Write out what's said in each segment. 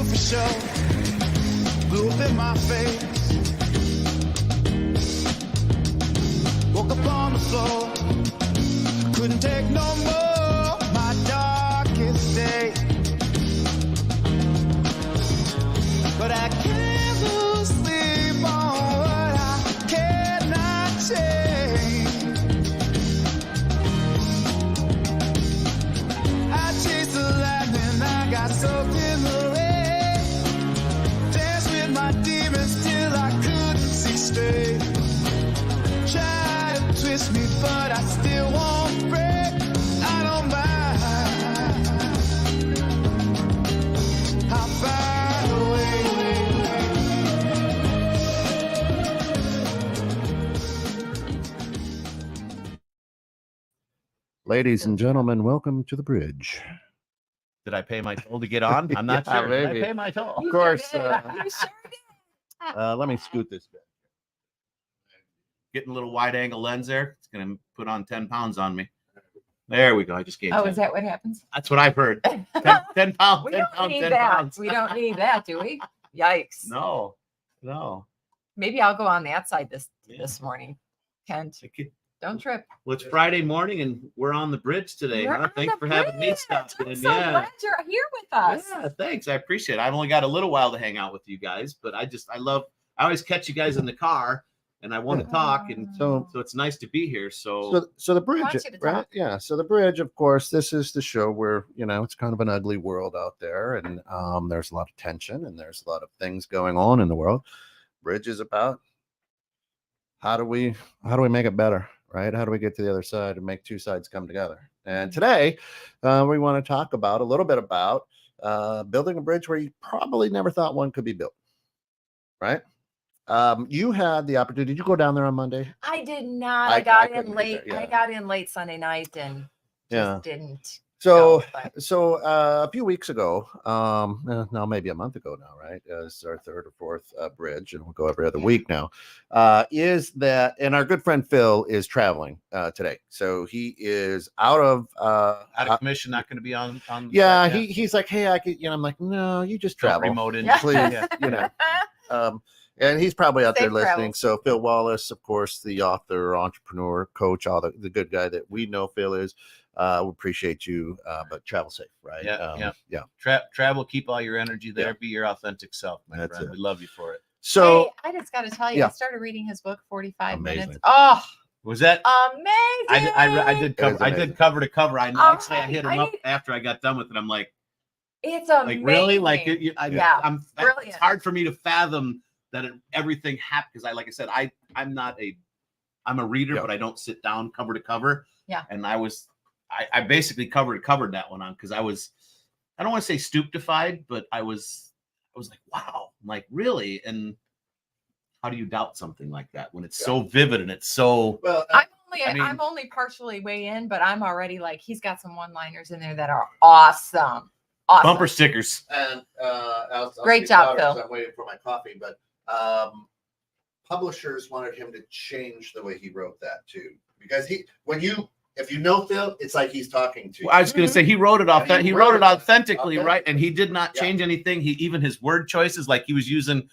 for sure. Blew up in my face. Woke up on the floor. Couldn't take no more. My darkest day. But I can't lose sleep on what I cannot change. I chased the lightning, I got soaked in the rain. Danced with my demons till I couldn't see straight. Try to twist me, but I still won't break. I don't mind. I'll find a way. Ladies and gentlemen, welcome to the bridge. Did I pay my toll to get on? I'm not Yeah, sure. Did maybe. I pay my toll? Of course. You sure did. Let me scoot this bit. Getting a little wide angle lens there. It's going to put on 10 pounds on me. There we go. I just gave 10. Oh, is that what happens? That's what I've heard. 10 pounds. We 10 don't pounds. need 10 that. pounds. We don't need that, do we? Yikes. No. Maybe I'll go on that side this Yeah. morning. Kent, Okay. don't trip. Well, it's Friday morning and we're on the bridge today. We're Huh? on Thanks the for having me bridge. stop I'm in. so glad you're here with us. Yeah, thanks. I appreciate it. I've only got a little while to hang out with you guys, but I always catch you guys in the car and I want to talk. And So so it's nice to be here. So the bridge, want you to right? talk. Yeah. So the bridge, of course, this is the show where, it's kind of an ugly world out there. And there's a lot of tension and there's a lot of things going on in the world. Bridge is about how do we make it better, right? How do we get to the other side and make two sides come together? And today we want to talk about a little bit about building a bridge where you probably never thought one could be built, right? You had the opportunity. Did you go down there on Monday? I did not. I I got couldn't in get late. there, yeah. I got in late Sunday night and Yeah. just didn't. So, go, but- a few weeks ago, now maybe a month ago now, right? It's our third or fourth bridge, and we'll go every other week now. Is that, and our good friend Phil is traveling today, so he is out of commission, not going to be on. Yeah, he's like, hey, I could, I'm like, no, you just travel, Remote in. Yeah. please, Yeah. And he's probably out there Safe listening. travels. So Phil Wallace, of course, the author, entrepreneur, coach, all the good guy that we know Phil is. We appreciate you, but travel safe, right? Yeah, yeah. Travel, keep all your energy there. Yeah. Be your authentic self, my That's friend. it. We love you for it. So hey, I just got to tell you, Yeah. I started reading his book 45 Amazing. minutes. Oh, Was that? amazing! I did It is cover. I amazing. did cover to cover. I Oh, actually I hit him I up need- after I got done with it. I'm like It's amazing. really, like Yeah, It's brilliant. hard for me to fathom that everything happened because like I said, I'm a reader, Yeah. but I don't sit down cover to cover. Yeah. And I basically covered that one on because I don't want to say stupefied, but I was like, wow, I'm like really? And how do you doubt something like that when it's so vivid and it's so well, I'm only partially way in, but I'm already like, he's got some one-liners in there that are awesome. Awesome. bumper stickers. and I'll Great speak job, louder Phil. 'cause I'm waiting for my coffee, but publishers wanted him to change the way he wrote that too, because if you know Phil, it's like he's talking to you. I was going to say he wrote it And he wrote it authentically, right? authentically. And he did not Yeah. change anything. Even his word choices, like he was using,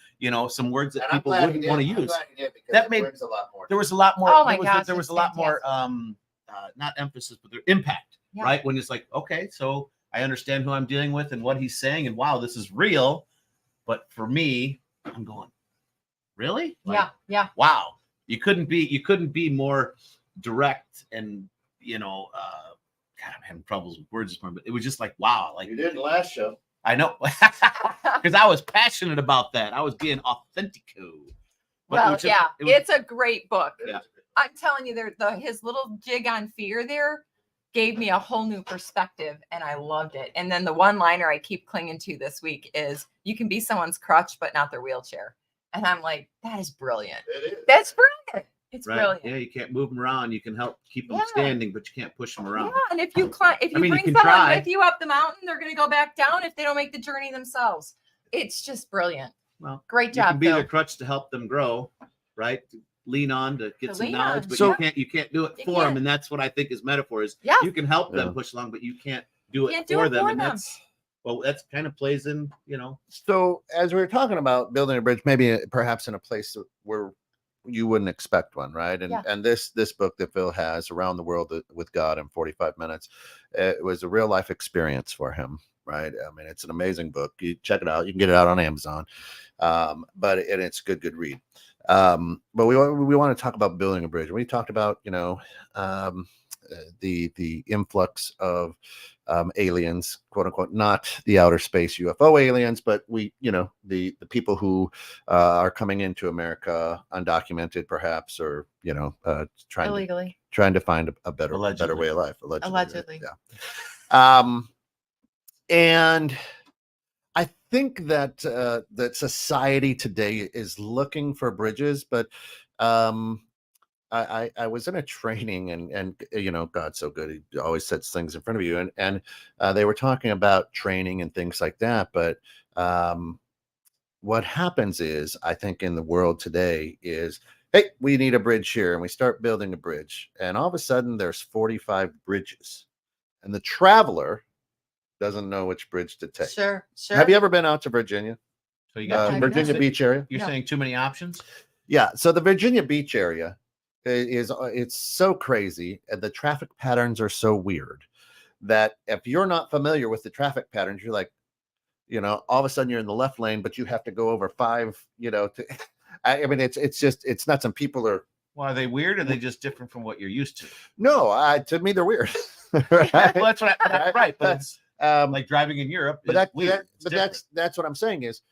some words that And I'm people glad he wouldn't did. want to I'm use. glad he did, because That it made- brings a lot more. There was a lot more. Oh my there gosh, was it's a lot more, fantastic. not emphasis, but their impact, Yeah. right? When it's like, okay, so I understand who I'm dealing with and what he's saying, and wow, this is real. But for me, I'm going, really? Like, Yeah. wow, you couldn't be more direct and God, I'm having troubles with words this morning, but it was just like wow, like You did last show. I know because I was passionate about that. I was being authentico. But it Well, was just- yeah, it was- it's a great book. Yeah. I'm telling you, his little jig on fear there gave me a whole new perspective, and I loved it. And then the one-liner I keep clinging to this week is, "You can be someone's crutch, but not their wheelchair." And I'm like, that is brilliant. It is. That's brilliant. It's right? brilliant. Yeah, you can't move them around. You can help keep them Yeah. standing, but you can't push them around. Yeah, and if you I mean, you bring can someone try. with you up the mountain, they're going to go back down if they don't make the journey themselves. It's just brilliant. Well, Great you job, can be Phil. the crutch to help them grow, right? To lean on to get To some lean knowledge, on. but So- you can't do it You for them, can't. and that's what I think is metaphor is. Yeah. You can help them Yeah. push along, but you can't do it Can't do for it them, for and them. that's well, that's kind of plays in, you know. So as we were talking about building a bridge, maybe perhaps in a place where you wouldn't expect one, right? And Yeah. and this book that Phil has, Around the World with God in 45 Minutes, it was a real life experience for him, right? I mean, it's an amazing book. You check it out. You can get it out on Amazon, but it's a good read. But we want to talk about building a bridge. We talked about, the influx of aliens, quote unquote, not the outer space UFO aliens, but the people who are coming into America undocumented, perhaps, or trying to find a better way of life. Allegedly. Yeah. And I think that that society today is looking for bridges, but I was in a training, and God's so good. He always sets things in front of you. And they were talking about training and things like that. But what happens is, I think in the world today is, hey, we need a bridge here. And we start building a bridge. And all of a sudden there's 45 bridges. And the traveler doesn't know which bridge to take. Sure. Have you ever been out to Virginia? So you got Virginia Beach area? You're saying too many options? Yeah. So the Virginia Beach area it's so crazy, and the traffic patterns are so weird that if you're not familiar with the traffic patterns, you're like, all of a sudden you're in the left lane, but you have to go over 5, I mean, it's nuts. And people are, well, are they weird, or are they just different from what you're used to? No, to me they're weird. Right? Well, that's right. But it's like driving in Europe. But that's what I'm saying is,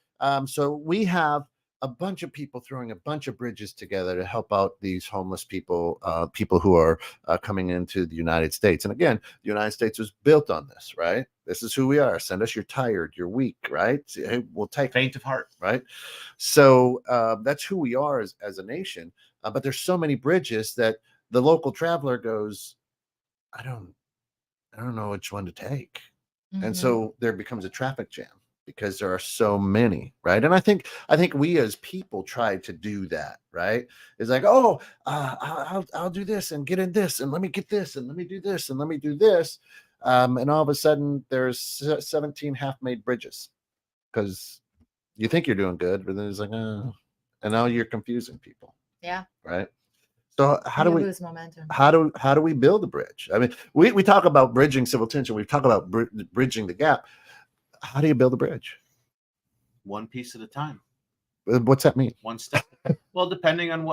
so we have a bunch of people throwing a bunch of bridges together to help out these homeless people, people who are coming into the United States. And again, the United States was built on this, right? This is who we are. Send us, you're tired, you're weak, right? Hey, we'll take faint of heart, right? So that's who we are as a nation. But there's so many bridges that the local traveler goes, I don't know which one to take. Mm-hmm. And so there becomes a traffic jam, because there are so many, right? And I think we as people try to do that, right? It's like, I'll do this and get in this, and let me get this, and let me do this, and let me do this, and all of a sudden there's 17 half-made bridges, because you think you're doing good, but then it's like, and now you're confusing people. Yeah. Right. So how do we lose momentum? How do we build a bridge? I mean, we talk about bridging civil tension. We talk about bridging the gap. How do you build a bridge? One piece at a time. What's that mean? One step. Well, depending on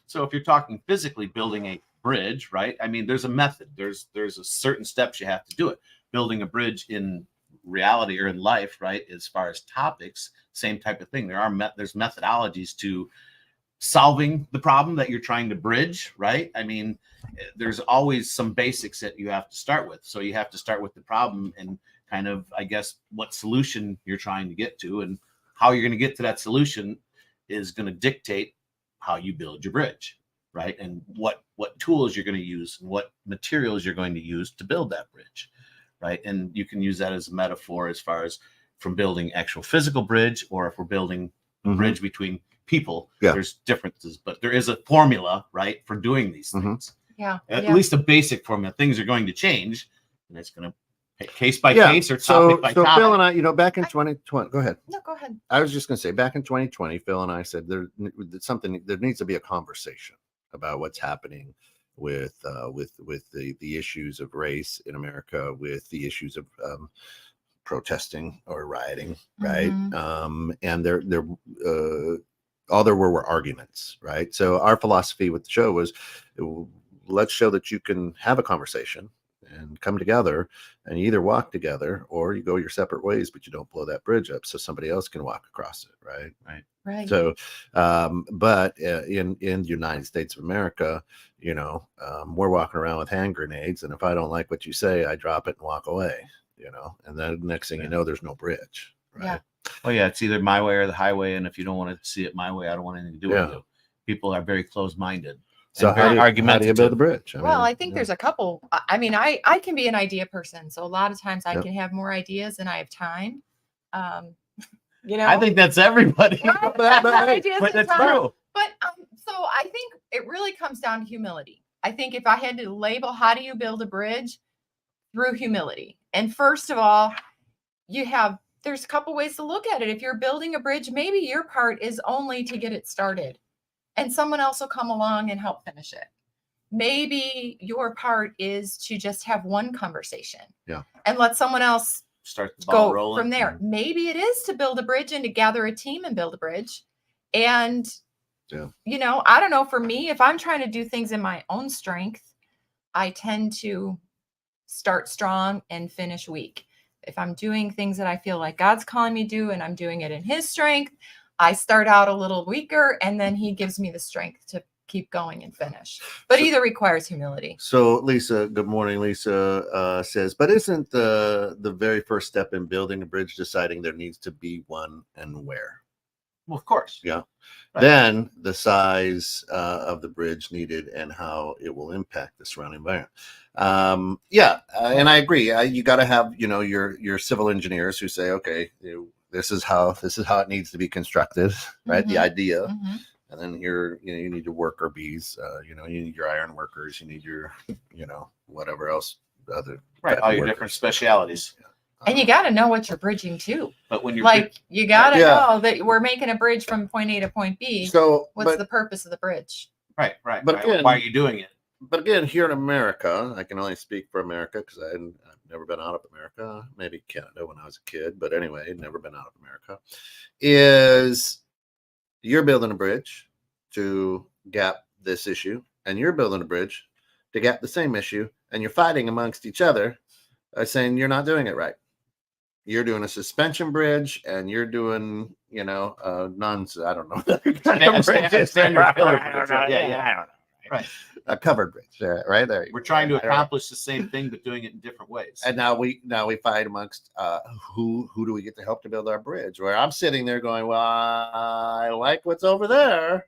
so if you're talking physically building a bridge, right? I mean, there's a method. There's a certain steps you have to do it. Building a bridge in reality or in life, right? As far as topics, same type of thing. There's methodologies to solving the problem that you're trying to bridge, right? I mean, there's always some basics that you have to start with. So you have to start with the problem and kind of, I guess, what solution you're trying to get to, and how you're going to get to that solution is going to dictate how you build your bridge, right? And what tools you're going to use, and what materials you're going to use to build that bridge, right? And you can use that as a metaphor as far as from building actual physical bridge, or if we're building a bridge between people. Yeah. There's differences, but there is a formula, right, for doing these things. Yeah. At least a basic formula. Things are going to change, and it's going to case by case or topic by topic. Phil and I, back in 2020, go ahead. No, go ahead. I was just going to say, back in 2020, Phil and I said there needs to be a conversation about what's happening with the issues of race in America, with the issues of protesting or rioting, right? And all there were arguments, right? So our philosophy with the show was, let's show that you can have a conversation and come together, and you either walk together or you go your separate ways, but you don't blow that bridge up so somebody else can walk across it, right. So but in the United States of America, we're walking around with hand grenades, and if I don't like what you say, I drop it and walk away, and then next thing you know, there's no bridge, right? Yeah. Oh yeah, it's either my way or the highway, and if you don't want to see it my way, I don't want anything to do with it. People are very close-minded. So how do you build a bridge? I think there's a couple. I mean, I can be an idea person, so a lot of times I can have more ideas than I have time. I think that's everybody. Right? but that's true. But so I think it really comes down to humility. I think if I had to label how do you build a bridge, through humility. And first of all, there's a couple ways to look at it. If you're building a bridge, maybe your part is only to get it started and someone else will come along and help finish it. Maybe your part is to just have one conversation and let someone else start the ball go rolling from there. Maybe it is to build a bridge and to gather a team and build a bridge. And, you know, I don't know, for me, if I'm trying to do things in my own strength, I tend to start strong and finish weak. If I'm doing things that I feel like God's calling me to do and I'm doing it in his strength, I start out a little weaker and then he gives me the strength to keep going and finish. But either requires humility. So Lisa, good morning. Lisa says, but isn't the very first step in building a bridge deciding there needs to be one and where? Well, of course. Yeah. Right. Then the size of the bridge needed and how it will impact the surrounding environment. And I agree. You got to have, you know, your civil engineers who say, okay, this is how it needs to be constructed, right? The idea. And then you need your worker bees, you need your iron workers, you need your, whatever else, other all your different specialities. And you got to know what you're bridging to. But when you're you got to know that we're making a bridge from point A to point B. So what's the purpose of the bridge? Right. But again, why are you doing it? But again, here in America, I can only speak for America because I've never been out of America. Maybe Canada when I was a kid, but anyway, never been out of America. Is you're building a bridge to gap this issue, and you're building a bridge to gap the same issue, and you're fighting amongst each other, saying you're not doing it right. You're doing a suspension bridge, and you're doing, I don't know. Standard pillar bridge. Yeah. Right. A covered bridge, right there. We're trying to accomplish the same thing, but doing it in different ways. And now we fight amongst who do we get to help to build our bridge? Where I'm sitting there going, well, I like what's over there,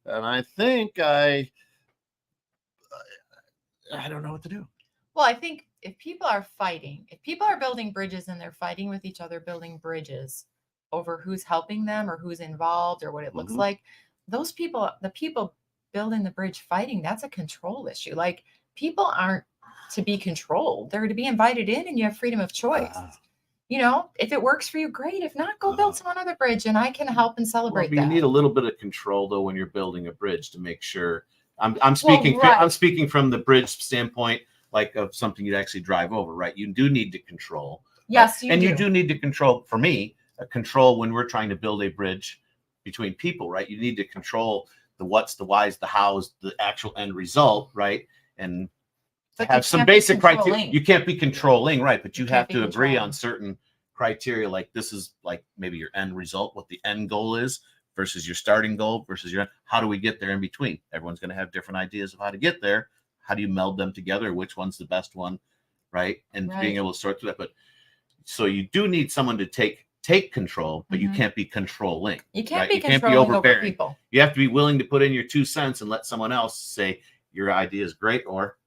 and I think I don't know what to do. Well, I think if people are building bridges and they're fighting with each other, building bridges over who's helping them or who's involved or what it looks like, the people building the bridge fighting, that's a control issue. Like, people aren't to be controlled. They're to be invited in, and you have freedom of choice. If it works for you, great. If not, go build some other bridge and I can help and celebrate that. You need a little bit of control though when you're building a bridge to make sure. I'm speaking from the bridge standpoint, like of something you'd actually drive over, right? You do need to control. Yes, you do need to control. For me, control when we're trying to build a bridge between people, right? You need to control the what's, the whys, the hows, the actual end result, right? And have some basic criteria. You can't be controlling, right? But you have to agree on certain criteria. Like, this is like maybe your end result, what the end goal is versus your starting goal versus how do we get there in between? Everyone's going to have different ideas of how to get there. How do you meld them together? Which one's the best one, right? And being able to sort through that. But so you do need someone to take control, but you can't be controlling. You can't be controlling over people. You have to be willing to put in your 2 cents and let someone else say your idea is great or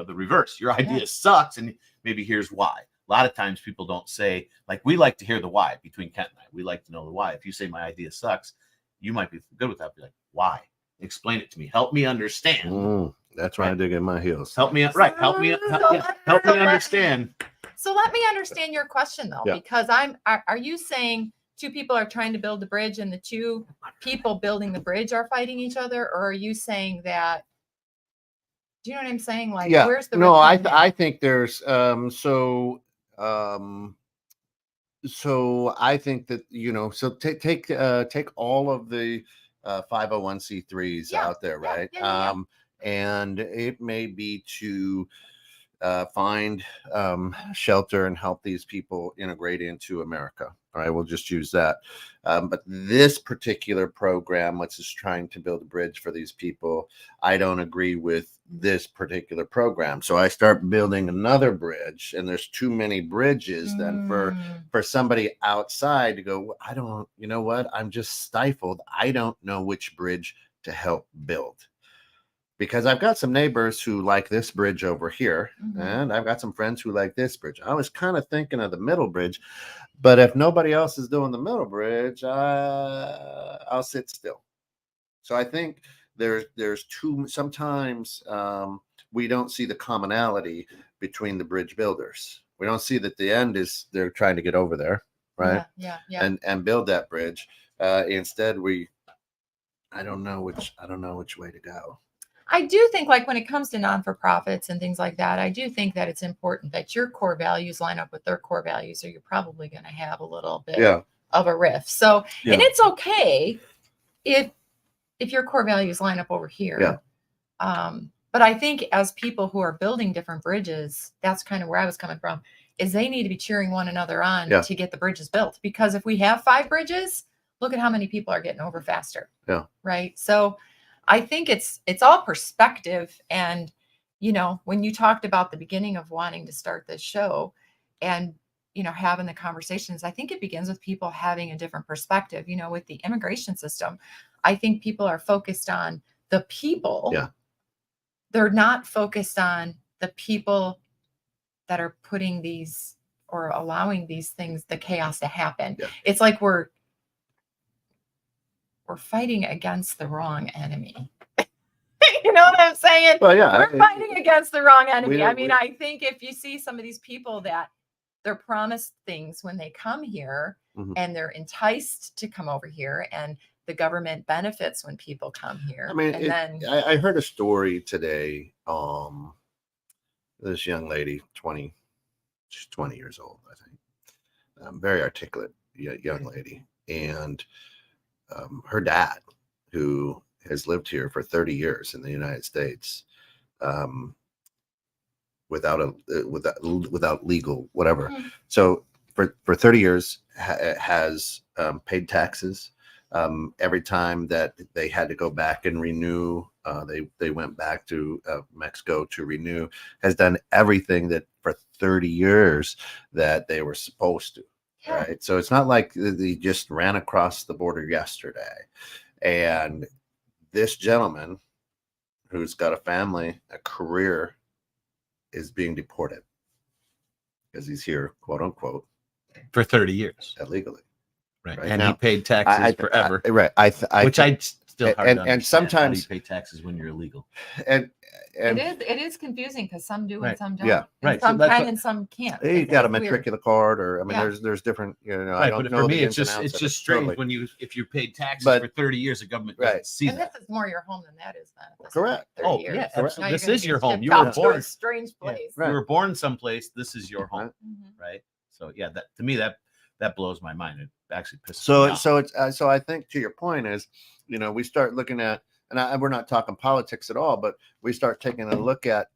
the reverse. Your idea sucks, and maybe here's why. A lot of times people don't say, like, we like to hear the why between Kent and I. We like to know the why. If you say my idea sucks, you might be good with that. Be like, why? Explain it to me. Help me understand. That's why I dig in my heels. Help me. Right. Help me understand. So let me understand your question though, because are you saying 2 people are trying to build the bridge and the 2 people building the bridge are fighting each other? Or are you saying that, do you know what I'm saying? Like, where's the, I think there's, so I think that, so take all of the 501c3s out there, right? And it may be to find shelter and help these people integrate into America. All right, we'll just use that. But this particular program, which is trying to build a bridge for these people, I don't agree with this particular program. So I start building another bridge, and there's too many bridges then for somebody outside to go, I don't, you know what? I'm just stifled. I don't know which bridge to help build. Because I've got some neighbors who like this bridge over here, and I've got some friends who like this bridge. I was kind of thinking of the middle bridge, but if nobody else is doing the middle bridge, I'll sit still. So I think there's sometimes we don't see the commonality between the bridge builders. We don't see that the end is they're trying to get over there, right? Yeah. And build that bridge. Instead, I don't know which way to go. I do think, like, when it comes to non-for-profits and things like that, I do think that it's important that your core values line up with their core values, or you're probably going to have a little bit of a rift. So, Yeah. and it's okay if your core values line up over here. Yeah. But I think as people who are building different bridges, that's kind of where I was coming from, is they need to be cheering one another on to get the bridges built. Because if we have 5 bridges, look at how many people are getting over faster. Yeah. Right. So I think it's all perspective. And, you know, when you talked about the beginning of wanting to start this show and, you know, having the conversations, I think it begins with people having a different perspective. You know, with the immigration system, I think people are focused on the people. Yeah. They're not focused on the people that are putting these or allowing these things, the chaos to happen. Yeah. It's like we're fighting against the wrong enemy. You know what I'm saying? Well, yeah, we're fighting against the wrong enemy. I mean, I think if you see some of these people that they're promised things when they come here, and they're enticed to come over here, and the government benefits when people come here. I mean, and I heard a story today. This young lady, she's 20 years old, I think. Very articulate young lady, and her dad, who has lived here for 30 years in the United States, without legal whatever. So for 30 years has paid taxes. Every time that they had to go back and renew, they went back to Mexico to renew, has done everything that for 30 years that they were supposed to. Right. So it's not like they just ran across the border yesterday. And this gentleman who's got a family, a career, is being deported because he's here, quote unquote, for 30 years illegally. Right. Right And now, he paid taxes forever. Right. Which I still hard to understand. And sometimes how do you pay taxes when you're illegal? And it is confusing because some do and some don't. Yeah. And some can and some can't. You got a matricular card, or I mean, there's different. You know, right. I don't But know for me, the it's ins and just outs of it strange totally. if you paid taxes But- for 30 years, the government doesn't see And that. this is more your home than that is benefits. Correct. 30 years. yeah, Now absolutely. you're This gonna is be your home. shipped You were out to born. a strange place. Right. You were born someplace. This is your home, Mhm. right? So yeah, that to me that blows my mind. It actually pisses me off. So it's so I think to your point is, you know, we start looking at, and we're not talking politics at all, but we start taking a look at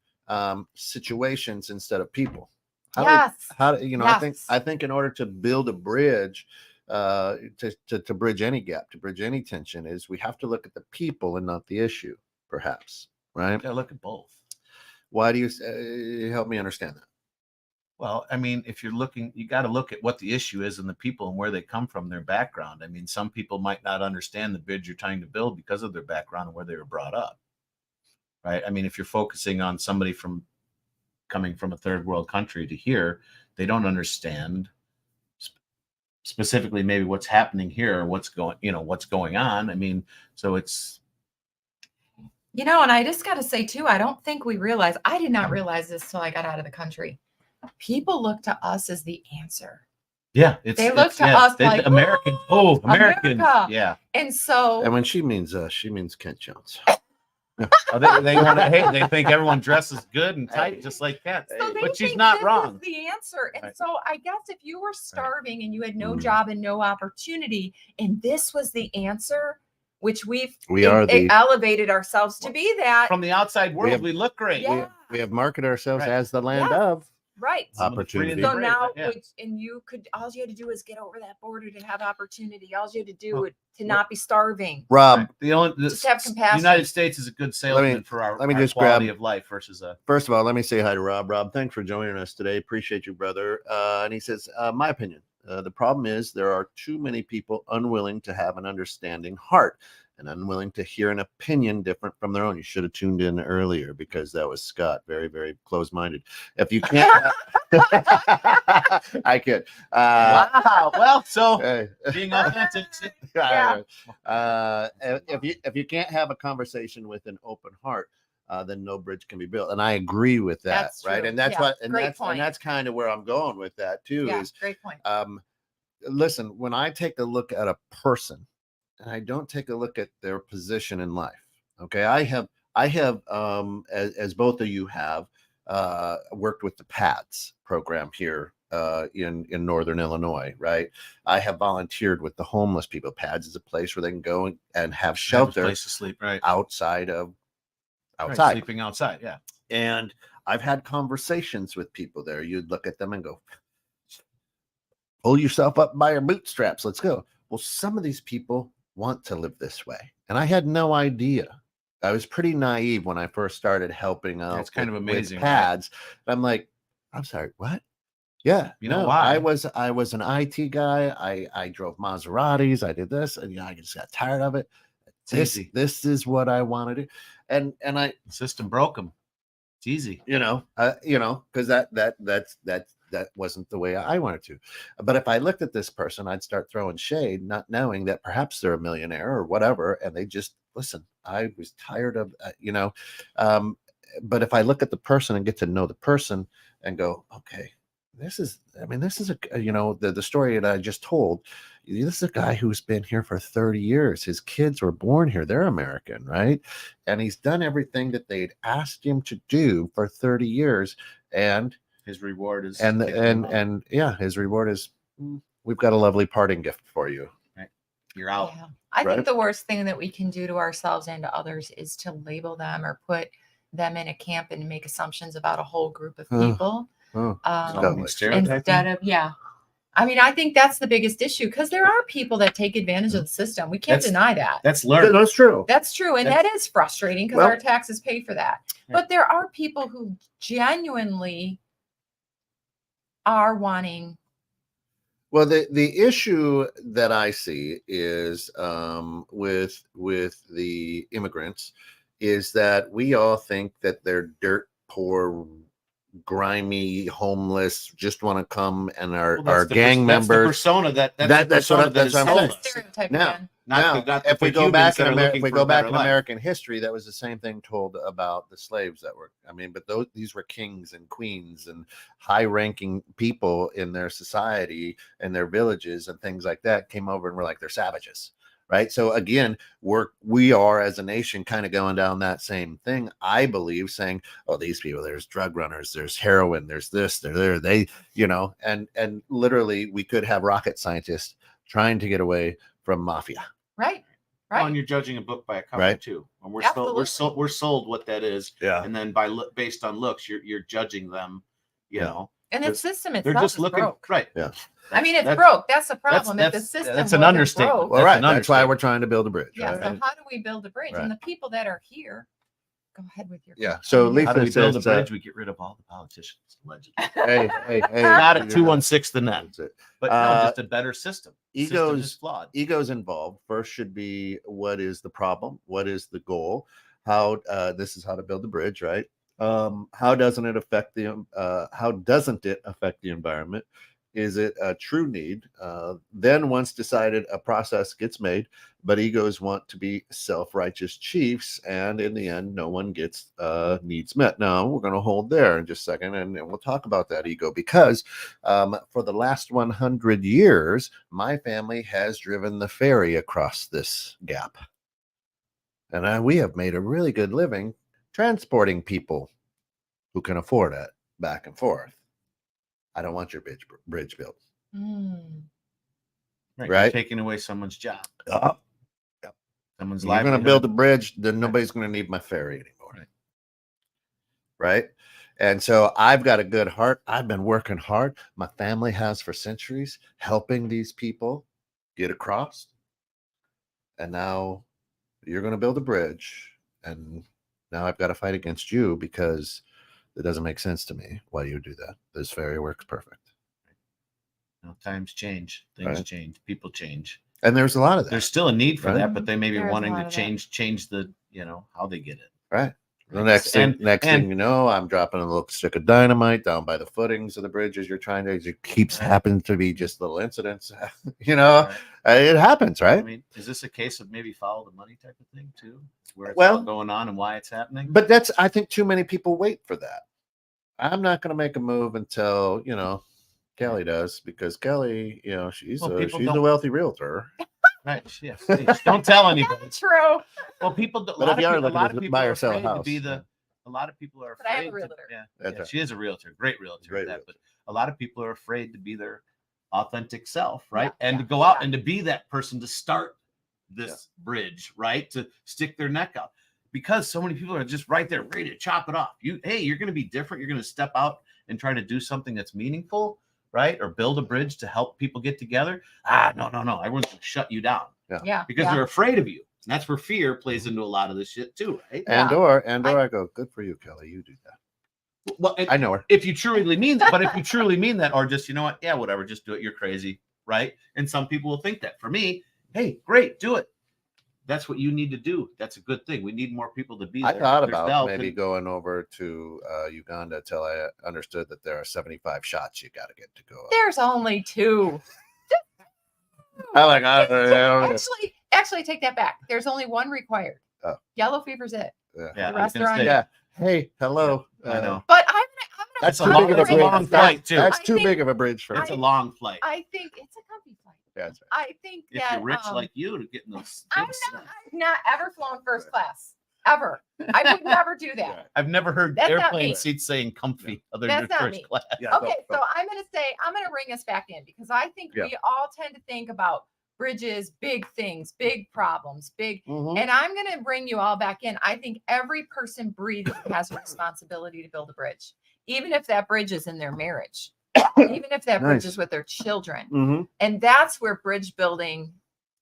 situations instead of people. How do you know? Yes. I think in order to build a bridge, to bridge any gap, to bridge any tension, is we have to look at the people and not the issue, perhaps, right? You gotta look at both. Why do you help me understand that? Well, I mean, if you're looking, you got to look at what the issue is and the people and where they come from, their background. I mean, some people might not understand the bridge you're trying to build because of their background and where they were brought up, right? I mean, if you're focusing on somebody coming from a third world country to here, they don't understand specifically maybe what's happening here or what's going on. I mean, so it's. You know, and I just got to say too, I don't think we realize, I did not realize this till I got out of the country. People look to us as the answer. Yeah, they look to us like American. Oh, American. America. Yeah. And so, And when she means Kent Jones. They want to. Hey, they think everyone dresses good and tight, just like Kent. so they But she's think not this wrong. is the answer. And Right. so I guess if you were starving and you had no Mm. job and no opportunity, and this was the answer, which we elevated ourselves to be that. From the outside world, we look great. Yeah. We have marketed ourselves Right. as the land Yes. of Right. opportunity. So Brave, now, yeah. and you could, all you had to do is get over that border to have opportunity. All you had to do was to not be starving. Rob, Just have The compassion. United States is a good salesman for our just quality grab- of life versus a. first of all, let me say hi to Rob. Rob, thanks for joining us today. Appreciate you, brother. And he says, my opinion, the problem is there are too many people unwilling to have an understanding heart and unwilling to hear an opinion different from their own. You should have tuned in earlier because that was Scott. Very, very close-minded. If you can't, I could. Wow. Well, so Hey. being authentic. Yeah. If you can't have a conversation with an open heart, then no bridge can be built. And I agree with that. That's right. true. And that's Yeah, what, and great point. that's kind of where I'm going with that too, Yeah, is, great point. listen, when I take a look at a person and I don't take a look at their position in life. Okay. I have, as both of you have, worked with the PADS program here in Northern Illinois, right? I have volunteered with the homeless people. PADS is a place where they can go and have shelter, place to sleep, right? outside. Right, sleeping outside, yeah. And I've had conversations with people there. You'd look at them and go, pull yourself up by your bootstraps. Let's go. Well, some of these people want to live this way. And I had no idea. I was pretty naive when I first started helping out. It's kind of amazing. With PADS. Right? I'm like, I'm sorry, what? Yeah. You know why? I was an IT guy. I drove Maseratis. I did this, and I just got tired of it. This is what I want to do. And the system broke them. It's easy. Because that wasn't the way I wanted to. But if I looked at this person, I'd start throwing shade, not knowing that perhaps they're a millionaire or whatever. And they just, listen, I was tired of, but if I look at the person and get to know the person and go, okay, this is the story that I just told. This is a guy who's been here for 30 years. His kids were born here. They're American, right? And he's done everything that they'd asked him to do for 30 years. And his reward is, his reward is, we've got a lovely parting gift for you. Right. You're out. Yeah. I think the worst thing that we can do to ourselves and to others is to label them or put them in a camp and make assumptions about a whole group of people. Instead of, I mean, I think that's the biggest issue, because there are people that take advantage of the system. We can't deny that. That's learned. That's true. That's true. And that is frustrating, because our taxes pay for that. Yeah. But there are people who genuinely are wanting. Well, the issue that I see is with the immigrants is that we all think that they're dirt poor, grimy, homeless, just want to come and are gang members. That's the persona that's what I'm saying. Stereotype. Now, if we go back in American history, that was the same thing told about the slaves that were. I mean, but these were kings and queens and high-ranking people in their society and their villages and things like that came over and were like, they're savages. Right. So again, we are as a nation kind of going down that same thing, I believe, saying, oh, these people, there's drug runners, there's heroin, there's this, they're there, and literally we could have rocket scientists trying to get away from mafia. Right. Right. And you're judging a book by a cover too. And we're sold what that is. Yeah. And then based on looks, you're judging them, you know. And the system itself they're just looking broke. Right. Yeah. I mean, it's broke. That's the problem. If the system that's an understatement. Broke, well, right. That's why we're trying to build a bridge. Yeah. Right? So how do we build a bridge? Right. And the people that are here, go ahead with your. Yeah. So how do we build a bridge? We get rid of all the politicians. Allegedly. hey. Not at 216 the net. But no, just a better system. Egos is flawed. Egos involved. First should be, what is the problem? What is the goal? How this is how to build the bridge, right? How doesn't it affect the environment? Is it a true need? Then once decided, a process gets made, but egos want to be self-righteous chiefs, and in the end, no one gets needs met. Now, we're going to hold there in just a second, and we'll talk about that ego, because for the last 100 years, my family has driven the ferry across this gap. And we have made a really good living transporting people who can afford it back and forth. I don't want your bridge built. Right. Right? You're taking away someone's job. Yep. Someone's You're going to build a bridge, then nobody's going to need my ferry anymore. Right? And so I've got a good heart. I've been working hard. My family has for centuries, helping these people get across. And now you're going to build a bridge. And now I've got to fight against you, because it doesn't make sense to me why you do that. This ferry works perfect. Times change, things change, people change, and there's a lot of that. There's still a need for that, but they may be There's wanting to change the how they get it. Right. The next thing you know, I'm dropping a little stick of dynamite down by the footings of the bridges you're trying to. It keeps happening to be just little incidents. It happens, right? I mean, is this a case of maybe follow the money type of thing too, where it's Well, all going on and why it's happening? But I think too many people wait for that. I'm not going to make a move until Kelly does, because Kelly, she's a wealthy realtor. Right. Yes. Don't tell anybody. That's true. Well, people. A But lot if you are of people looking to buy are or sell a afraid to house, be the. A lot of people are But I have a afraid. realtor. Yeah, right. she is a realtor, great realtor. Great But a lot of people are afraid to be their authentic self, right? Yeah, and to go out and to be that person to start this bridge, right? To stick their neck out, because so many people are just right there ready to chop it off. You're going to be different. You're going to step out and try to do something that's meaningful, right? Or build a bridge to help people get together. No. Everyone's going to shut you down. Yeah. Because they're afraid of you. And that's where fear plays into a lot of this shit too, right? I go, good for you, Kelly. You do that. Well, I know her. If you truly mean that, but if you truly mean that, or just, you know what? Yeah, whatever. Just do it. You're crazy, right? And some people will think that. For me, hey, great, do it. That's what you need to do. That's a good thing. We need more people to be there. I thought about maybe going over to Uganda till I understood that there are 75 shots you got to get to go. There's only 2. Actually, take that back. There's only 1 required. Oh. Yellow fever's it. Yeah, The rest are on you. Yeah. Hey, hello. I know. But I'm gonna. That's a long flight too. That's too big of a bridge for It's me. a long flight. I think it's a comfy flight. Yeah, that's right. I think If that you're rich like you, to get in those. I've not ever flown first class. Ever. I would never do that. I've never heard That's not airplane me. seats saying comfy other That's than not first me. class. Yeah, Okay, so I'm gonna bring us back in, because I think we all tend to think about bridges, big things, big problems, Mhm. and I'm gonna bring you all back in. I think every person breathing has a responsibility to build a bridge, even if that bridge is in their marriage, even if that bridge is with their children. Mm-hmm. And that's where bridge building,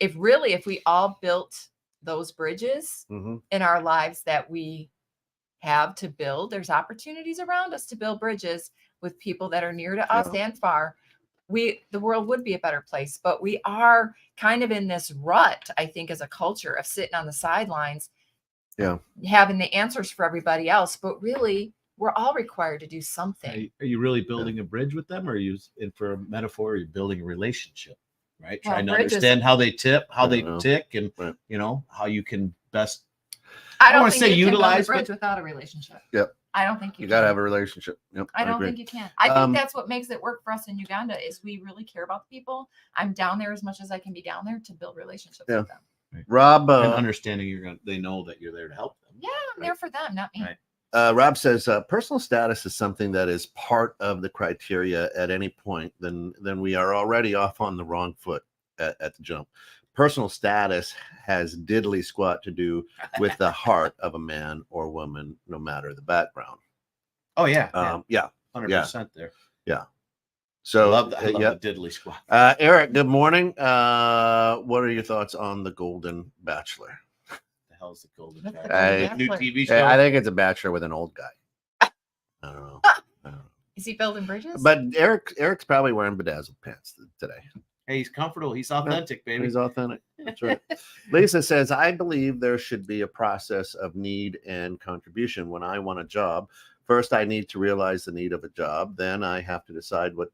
if we all built those bridges Mm-hmm. in our lives that we have to build, there's opportunities around us to build bridges with people that are near to us and far. The world would be a better place, but we are kind of in this rut, I think, as a culture of sitting on the sidelines, having the answers for everybody else. But really, we're all required to do something. Are you really building a bridge with them, or are you, and for a metaphor, are you building a relationship, right? Well, Trying to bridges- understand how they tip, how they know. tick, and Right. how you can best. I I don't wanna think say you can build a utilize, bridge but- without a relationship. Yep. I don't think You you got to can. have a relationship. Yep. I don't agree. think you can. I think Um, that's what makes it work for us in Uganda is we really care about the people. I'm down there as much as I can be down there to build relationships with them. Rob. And understanding they know that you're there to help them. Yeah, I'm there for them, not me. Right. Rob says personal status is something that is part of the criteria at any point. Then we are already off on the wrong foot at the jump. Personal status has diddly squat to do with the heart of a man or woman, no matter the background. Oh yeah, 100% there. So I love the diddly squat. Eric, good morning. What are your thoughts on the Golden Bachelor? The hell's the Golden What's the Bachelor? Golden New Bachelor? TV show. I think it's a bachelor with an old guy. I don't know. Is he building bridges? But Eric's probably wearing bedazzled pants today. Hey, he's comfortable. He's authentic, baby. He's authentic. That's right. Lisa says, I believe there should be a process of need and contribution. When I want a job, first I need to realize the need of a job. Then I have to decide what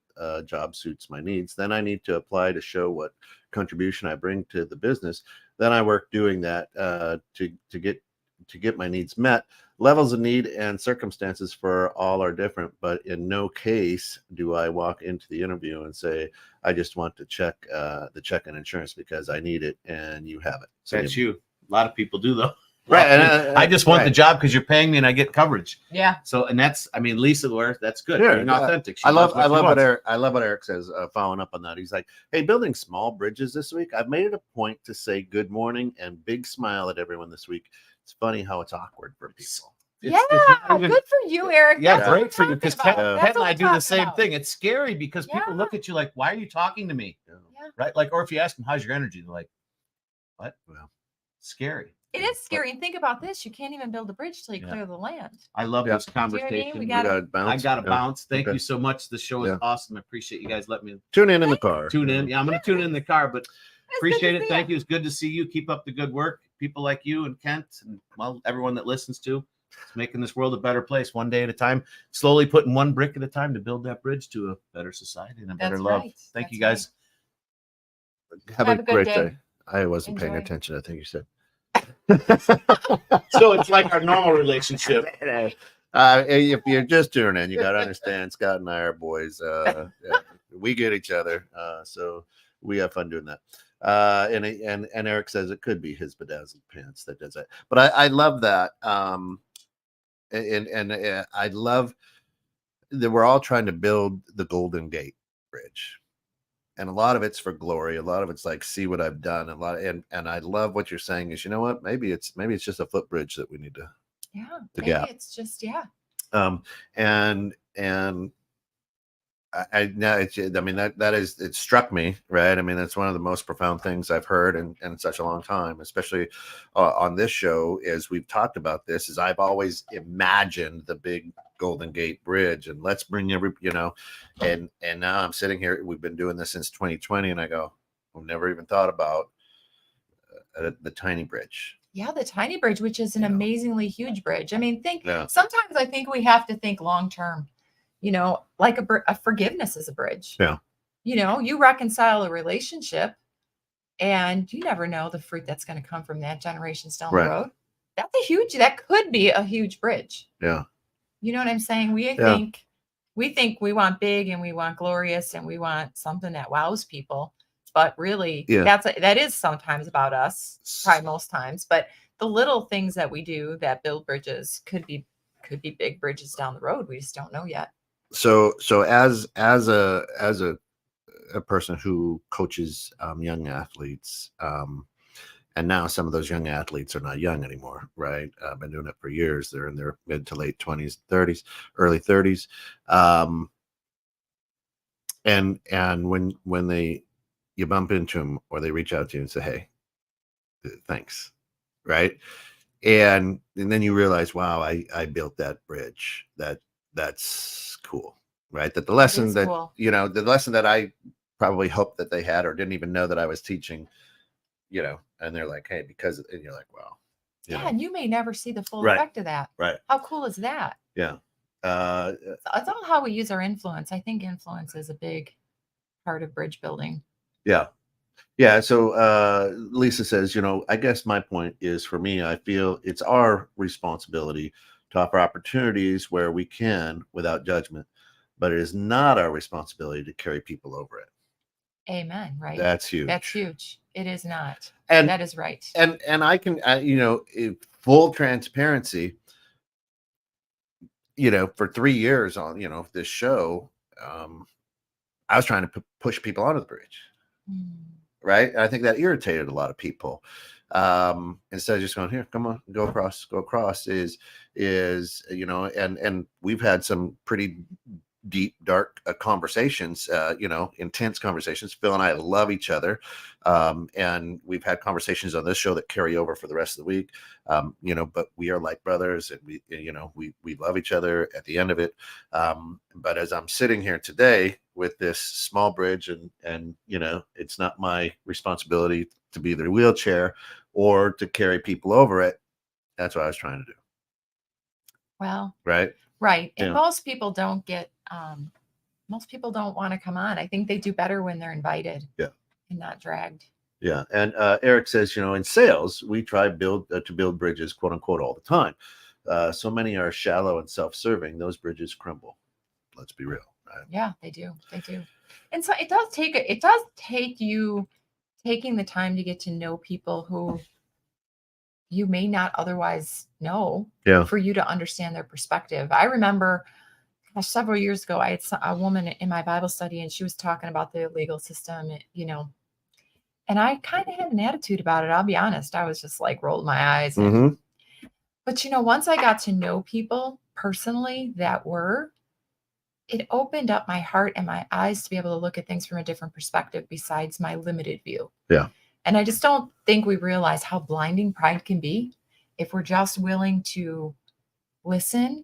job suits my needs. Then I need to apply to show what contribution I bring to the business. Then I work doing that to get my needs met. Levels of need and circumstances for all are different, but in no case do I walk into the interview and say, I just want to check the check and insurance because I need it and you have it. So That's you. A lot of people do though. Right. I just want the job because you're paying me and I get coverage. Yeah. So, and that's, Lisa, that's good. Yeah, Being authentic. She I love knows she what wants. Eric says. Following up on that, he's like, "Hey, building small bridges this week. I've made it a point to say good morning and big smile at everyone this week. It's funny how it's awkward for people." Yeah, good for you, Eric. Yeah, That's what great I'm for you because talking Ken about. and That's what I I'm do the talking same about. thing. It's scary because people look at you like, "Why are you talking to me?" Yeah. Right? Like, or if you ask them, "How's your energy?" They're like, "What?" Well, scary. It is scary. And think about this. You can't even build a bridge till you clear the land. I love this Do you know what I conversation. mean? We got to got bounce. I got to bounce. Thank Okay. you so much. The show is Yeah. awesome. I appreciate you guys letting me Tune in the car. tune in. Yeah, I'm going to tune in the car, but appreciate it. Thank you. you. It's good to see you. Keep up the good work. People like you and Kent and, well, everyone that listens to. It's making this world a better place one day at a time, slowly putting one brick at a time to build that bridge to a better society and a better That's love. right. Thank That's you guys. Have Have a a good great day. day. I wasn't paying Enjoy. attention. I think you said. So it's like our normal relationship. If you're just tuning in, you got to understand Scott and I are boys. Yeah, we get each other. So we have fun doing that. And Eric says it could be his bedazzled pants that does that. But I love that. And I love that we're all trying to build the Golden Gate Bridge. And a lot of it's for glory. A lot of it's like, see what I've done. And I love what you're saying is, you know what? Maybe it's just a footbridge that we need to. Yeah. The Maybe gap. it's just, yeah. And I now it's, I mean, that is, it struck me, right? I mean, that's one of the most profound things I've heard in such a long time, especially on this show, as we've talked about this, is I've always imagined the big Golden Gate Bridge and let's bring and now I'm sitting here, we've been doing this since 2020 and I go, I've never even thought about the tiny bridge. Yeah, the tiny bridge, which is an amazingly huge bridge. I mean, Yeah. sometimes I think we have to think long term, like a forgiveness is a bridge. Yeah. You reconcile a relationship and you never know the fruit that's going to come from that generations down Right. the road. That could be a huge bridge. Yeah. You know what I'm saying? We think we want big and we want glorious and we want something that wows people. But really, that is sometimes about us, probably most times. But the little things that we do that build bridges could be big bridges down the road. We just don't know yet. So as a person who coaches young athletes, and now some of those young athletes are not young anymore, right? I've been doing it for years. They're in their mid to late 20s, 30s, early 30s. And when you bump into them or they reach out to you and say, hey, thanks, right? And then you realize, wow, I built that bridge. That's cool, right? That the lesson that cool. The lesson that I probably hoped that they had or didn't even know that I was teaching, and they're like, hey, and you're like, wow. And you may never see the full Right. effect of that. Right. How cool is that? Yeah. It's all how we use our influence. I think influence is a big part of bridge building. Yeah. Yeah. So Lisa says, I guess my point is, for me, I feel it's our responsibility to offer opportunities where we can without judgment, but it is not our responsibility to carry people over it. Amen. Right. That's huge. That's huge. It is not. And that is right. And I can, full transparency, for 3 years on, this show, I was trying to push people onto the bridge. Right. And I think that irritated a lot of people. Instead of just going, here, come on, go across is, and we've had some pretty deep, dark conversations, intense conversations. Phil and I love each other. And we've had conversations on this show that carry over for the rest of the week. But we are like brothers and we love each other at the end of it. But as I'm sitting here today with this small bridge and it's not my responsibility to be the wheelchair or to carry people over it. That's what I was trying to do. Well, right. And most people don't want to come on. I think they do better when they're invited. Yeah. And not dragged. Yeah. And Eric says, in sales, we try to build bridges, quote unquote, all the time. So many are shallow and self-serving. Those bridges crumble. Let's be real. Right? Yeah, they do. And so it does take you taking the time to get to know people who you may not otherwise know, for you to understand their perspective. I remember several years ago, I had a woman in my Bible study and she was talking about the legal system, and I kind of had an attitude about it. I'll be honest. I was just like rolled my eyes. But once I got to know people personally it opened up my heart and my eyes to be able to look at things from a different perspective besides my limited view. Yeah. And I just don't think we realize how blinding pride can be if we're just willing to listen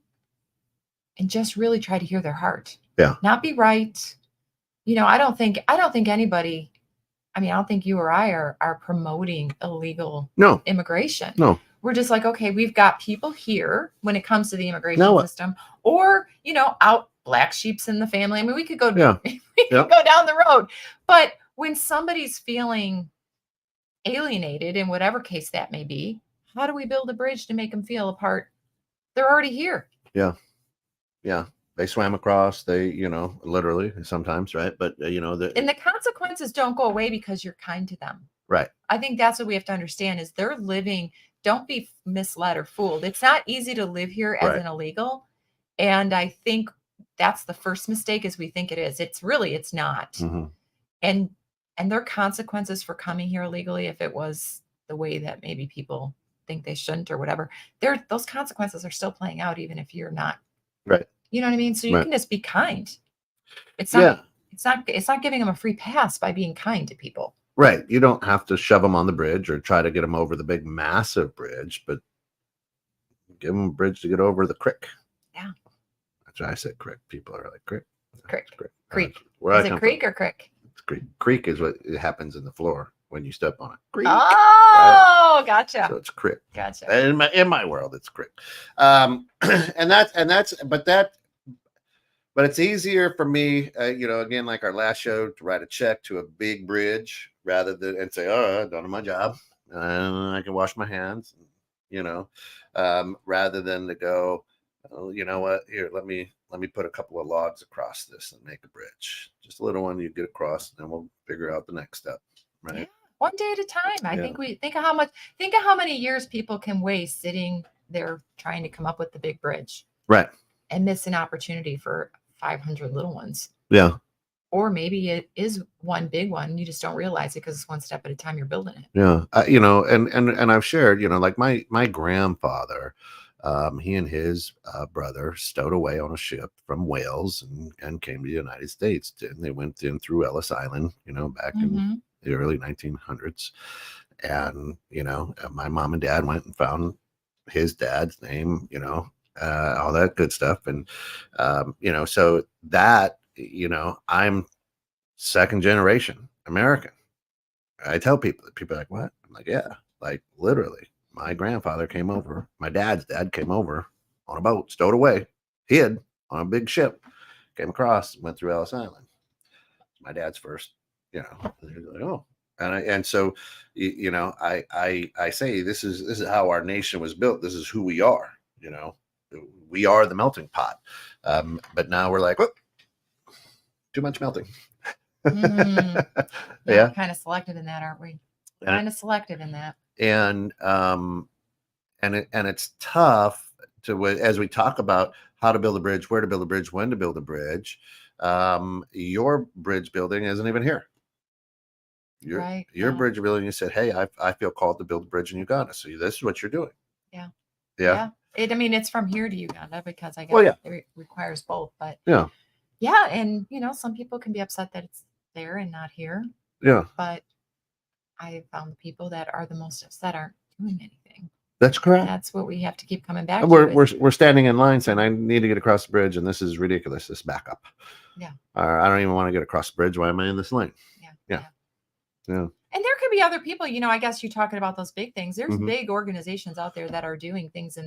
and just really try to hear their heart. Yeah. Not be right. I don't think anybody, I don't think you or I are promoting illegal immigration. No. we're just like, okay, we've got people here when it comes to the immigration No. system, or, you know, out black sheeps in the family. I mean, we could go, Yeah. we could go down the road. But when somebody's feeling alienated, in whatever case that may be, how do we build a bridge to make them feel a part? They're already here. Yeah. They swam across, they, you know, literally sometimes, right? But you know, And the consequences don't go away because you're kind to them. right. I think that's what we have to understand is they're living. Don't be misled or fooled. It's not easy to live here as Right. an illegal. And I think that's the first mistake is we think it is. It's not. Mhm. And there are consequences for coming here illegally if it was the way that maybe people think they shouldn't or whatever. Those consequences are still playing out even if you're not. Right. You know what I mean? So you Right. can just be kind. It's Yeah. not it's not giving them a free pass by being kind to people. Right. You don't have to shove them on the bridge or try to get them over the big, massive bridge, but give them a bridge to get over the creek. Yeah. That's why I said creek. People are like, creek. Creek. Creek. Creek. Where I Is it come creek from, or crick? it's creek. Creek is what it happens in the floor when you step on it. Creek. Oh, gotcha. So it's creek. Gotcha. In my world, it's creek. But it's easier for me, you know, again, like our last show, to write a check to a big bridge rather than and say, "Oh, I've done my job, I can wash my hands," you know, rather than to go, "Oh, you know what? Here, let me put a couple of logs across this and make a bridge, just a little one you get across, and then we'll figure out the next step." Right? Yeah. One day at a time. I Yeah. think think of how many years people can waste sitting there trying to come up with the big bridge Right. and miss an opportunity for 500 little ones. Yeah. Or maybe it is one big one. You just don't realize it because it's one step at a time you're building it. Yeah, you know, and I've shared, you know, like my grandfather, he and his brother stowed away on a ship from Wales and came to the United States. And they went in through Ellis Island, you know, back in the early 1900s. And you know, my mom and dad went and found his dad's name, you know, all that good stuff, and you know, so that, you know, I'm second generation American. I tell people are like, what? I'm like, yeah, like literally. My grandfather came over, my dad's dad came over on a boat, stowed away, hid on a big ship, came across, went through Ellis Island. My dad's first, you know, like, oh. And so, you know, I say this is how our nation was built. This is who we are, you know, we are the melting pot. But now we're like, whoop, too much melting. Yeah. Kind of selective in that, aren't we? Kind of selective in that. And it's tough to, as we talk about how to build a bridge, where to build a bridge, when to build a bridge. Your bridge building isn't even here. Your bridge building, you said, hey, I feel called to build a bridge in Uganda. So this is what you're doing. Yeah. I mean, it's from here to Uganda because I guess it requires both. But yeah, and you know, some people can be upset that it's there and not here. Yeah. But I found the people that are the most upset aren't doing anything. That's correct. That's what we have to keep coming back to. We're standing in line saying, I need to get across the bridge, and this is ridiculous. This back up. Yeah. I don't even want to get across the bridge. Why am I in this lane? Yeah. And there could be other people, you know, I guess you're talking about those big things. There's big organizations out there that are doing things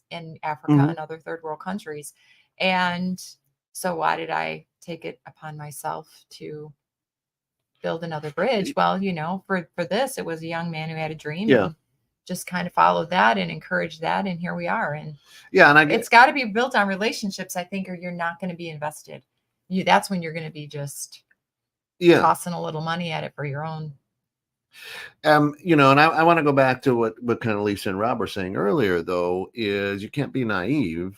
in Africa and other third world countries. And so why did I take it upon myself to build another bridge? Well, you know, for this, it was a young man who had a dream and just kind of followed that and encouraged that. And here we are. And it's got to be built on relationships, I think, or you're not going to be invested. That's when you're going to be just tossing a little money at it for your own. You know, and I want to go back to what kind of Lisa and Rob were saying earlier, though, is you can't be naive,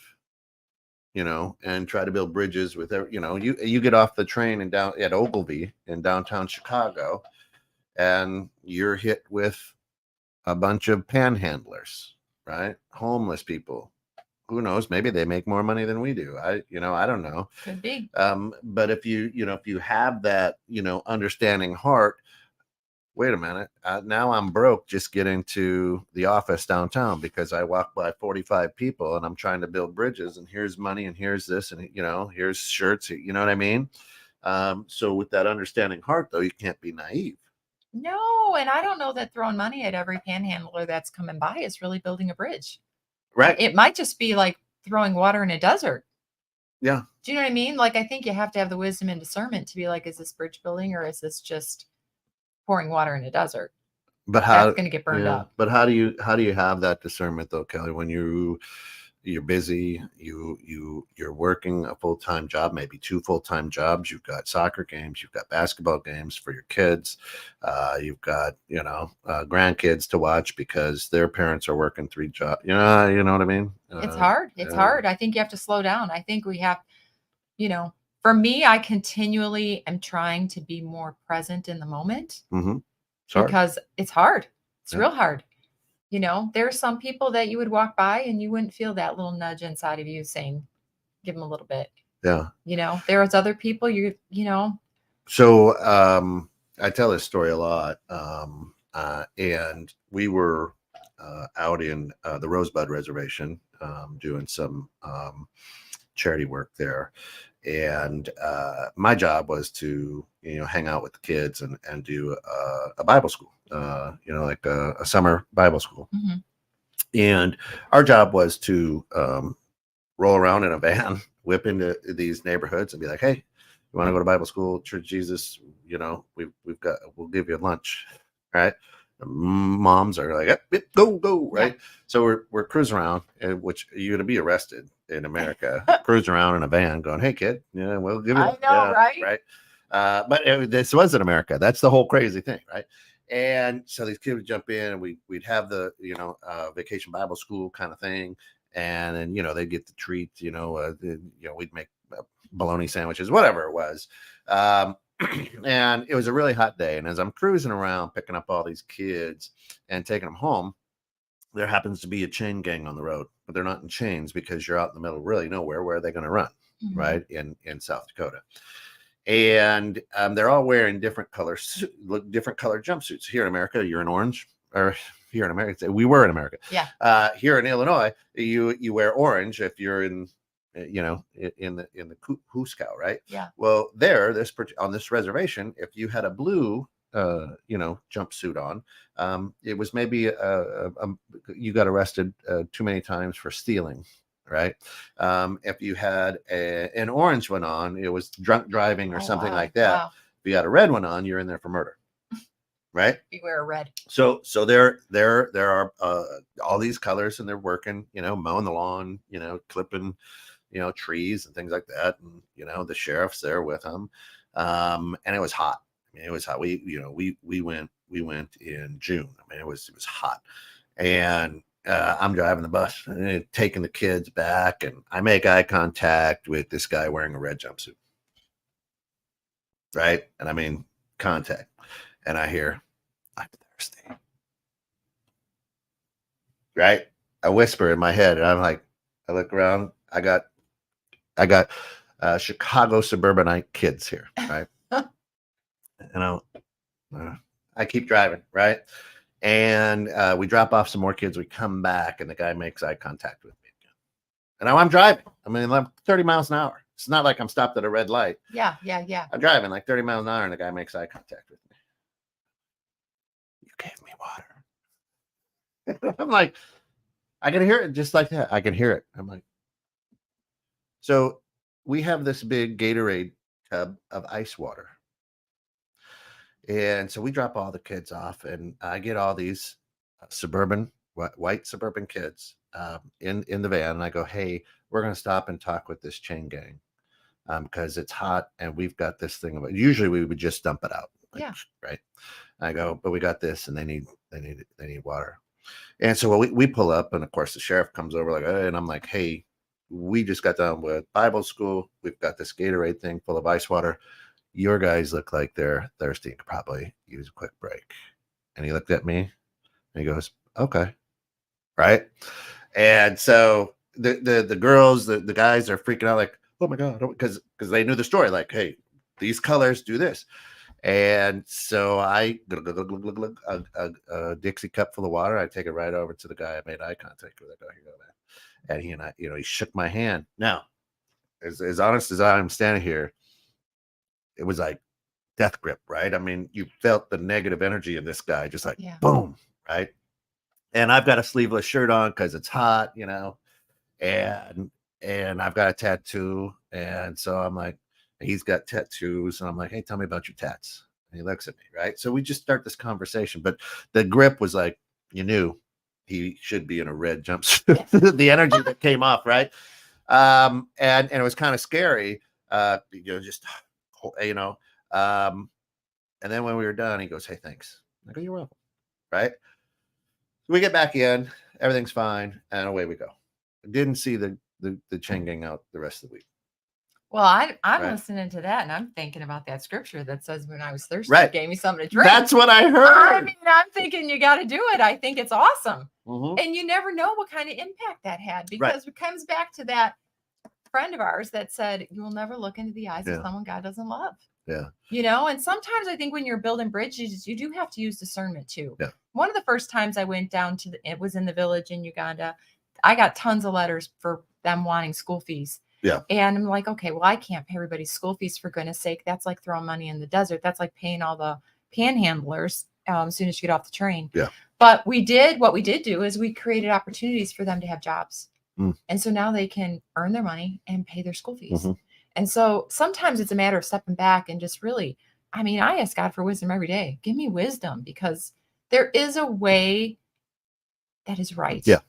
you know, and try to build bridges with, you know, you get off the train and down at Ogilvy in downtown Chicago, and you're hit with a bunch of panhandlers, right? Homeless people. Who knows? Maybe they make more money than we do. I don't know. Could be. But if you have that, you know, understanding heart, wait a minute, now I'm broke just getting to the office downtown because I walked by 45 people and I'm trying to build bridges, and here's money and here's this, and you know, here's shirts, you know what I mean? So with that understanding heart, though, you can't be naive. No, and I don't know that throwing money at every panhandler that's coming by is really building a bridge. Right. It might just be like throwing water in a desert. Yeah. Do you know what I mean? Like, I think you have to have the wisdom and discernment to be like, is this bridge building or is this just pouring water in a desert? But how? That's going to get burned Yeah. up. But how do you have that discernment though, Kelly, when you're busy, you're working a full-time job, maybe 2 full-time jobs, you've got soccer games, you've got basketball games for your kids, you've got grandkids to watch because their parents are working 3 jobs. You know what I mean? It's hard. It's hard. I think you have to slow down. I think we have, for me, I continually am trying to be more present in the moment Mm-hmm. Sorry. because it's hard. It's Yeah. real hard. There are some people that you would walk by and you wouldn't feel that little nudge inside of you saying, give them a little bit. Yeah. There's other people So I tell this story a lot. And we were out in the Rosebud Reservation doing some charity work there. And my job was to, hang out with the kids and do a Bible school, like a summer Bible school. Mm-hmm. And our job was to roll around in a van, whip into these neighborhoods and be like, hey, you want to go to Bible school, Church Jesus, we'll give you lunch. Right. Moms are like, yep, go. Right. Yeah. So we're cruising around, which you're going to be arrested in America, cruising around in a van going, hey kid, we'll give you. I know, right. Right. But this wasn't America. That's the whole crazy thing. Right. And so these kids would jump in and we'd have the, vacation Bible school kind of thing. And then, they'd get the treats, we'd make bologna sandwiches, whatever it was. And it was a really hot day. And as I'm cruising around, picking up all these kids and taking them home, there happens to be a chain gang on the road, but they're not in chains because you're out in the middle of really nowhere. Where are they going to run? Mm-hmm. Right. In South Dakota. And they're all wearing different colored jumpsuits. Here in America, you're in orange, or here in America, we were in America. Yeah. Here in Illinois, you wear orange if you're in the Huskow, right? Yeah. Well, on this reservation, if you had a blue, jumpsuit on, it was maybe you got arrested too many times for stealing. Right. If you had an orange one on, it was drunk driving or something like that. Wow. If you had a red one on, you're in there for murder. Right. You wear a red. So there are all these colors, and they're working, mowing the lawn, clipping, trees and things like that. And, the sheriff's there with them. And it was hot. I mean, it was hot. We went in June. I mean, it was hot. And I'm driving the bus and taking the kids back, and I make eye contact with this guy wearing a red jumpsuit. Right. And I mean, contact. And I hear, I'm thirsty. Right. I whisper in my head, and I look around. I got Chicago suburbanite kids here. Right. I keep driving. Right. And we drop off some more kids. We come back, and the guy makes eye contact with me again. And now I'm driving. I mean, I'm 30 miles an hour. It's not like I'm stopped at a red light. Yeah. I'm driving like 30 miles an hour, and the guy makes eye contact with me. You gave me water. I'm like, I can hear it just like that. I can hear it. I'm like, so we have this big Gatorade tub of ice water. And so we drop all the kids off, and I get all these white suburban kids in the van. And I go, hey, we're going to stop and talk with this chain gang because it's hot and we've got this thing. Usually we would just dump it out. Yeah. Right. I go, but we got this, and they need water. And so we pull up, and of course the sheriff comes over and I'm like, hey, we just got done with Bible school. We've got this Gatorade thing full of ice water. Your guys look like they're thirsty and could probably use a quick break. And he looked at me and he goes, okay. Right. And so the girls, the guys are freaking out like, oh my God, because they knew the story. Like, hey, these colors do this. And so I a Dixie cup full of water. I take it right over to the guy I made eye contact with. I go, here you go, man. And he shook my hand. Now, as honest as I'm standing here, it was like death grip, right? I mean, you felt the negative energy of this guy, just like Yeah. boom, right? And I've got a sleeveless shirt on because it's hot, you know, and I've got a tattoo, and so I'm like, he's got tattoos, and I'm like, hey, tell me about your tats. And he looks at me, right? So we just start this conversation, but the grip was like, you knew he should be in a red jumpsuit. The energy that came off, right? And it was kind of scary, you know, just you know. And then when we were done, he goes, hey, thanks. I go, you're welcome, right? We get back in, everything's fine, and away we go. Didn't see the chain gang out the rest of the week. Well, I'm Right. listening to that, and I'm thinking about that scripture that says, "When I was thirsty, Right. you gave me something to drink." That's what I I heard. mean, I'm thinking you got to do it. I think it's awesome, Mhm. and you never know what kind of impact that had, because it comes back to that friend of ours that said, "You will never look into the eyes of someone God doesn't love." Yeah. You know, and sometimes I think when you're building bridges, you do have to use discernment too. Yeah. One of the first times I went down to it was in the village in Uganda. I got tons of letters for them wanting school fees. Yeah. And I'm like, okay, well, I can't pay everybody's school fees, for goodness sake. That's like throwing money in the desert. That's like paying all the panhandlers as soon as you get off the train. Yeah. But what we did do is we created opportunities for them to have jobs. And so now they can earn their money and pay their school fees. And so sometimes it's a matter of stepping back and just really, I mean, I ask God for wisdom every day. Give me wisdom, because there is a way that is right. Yeah.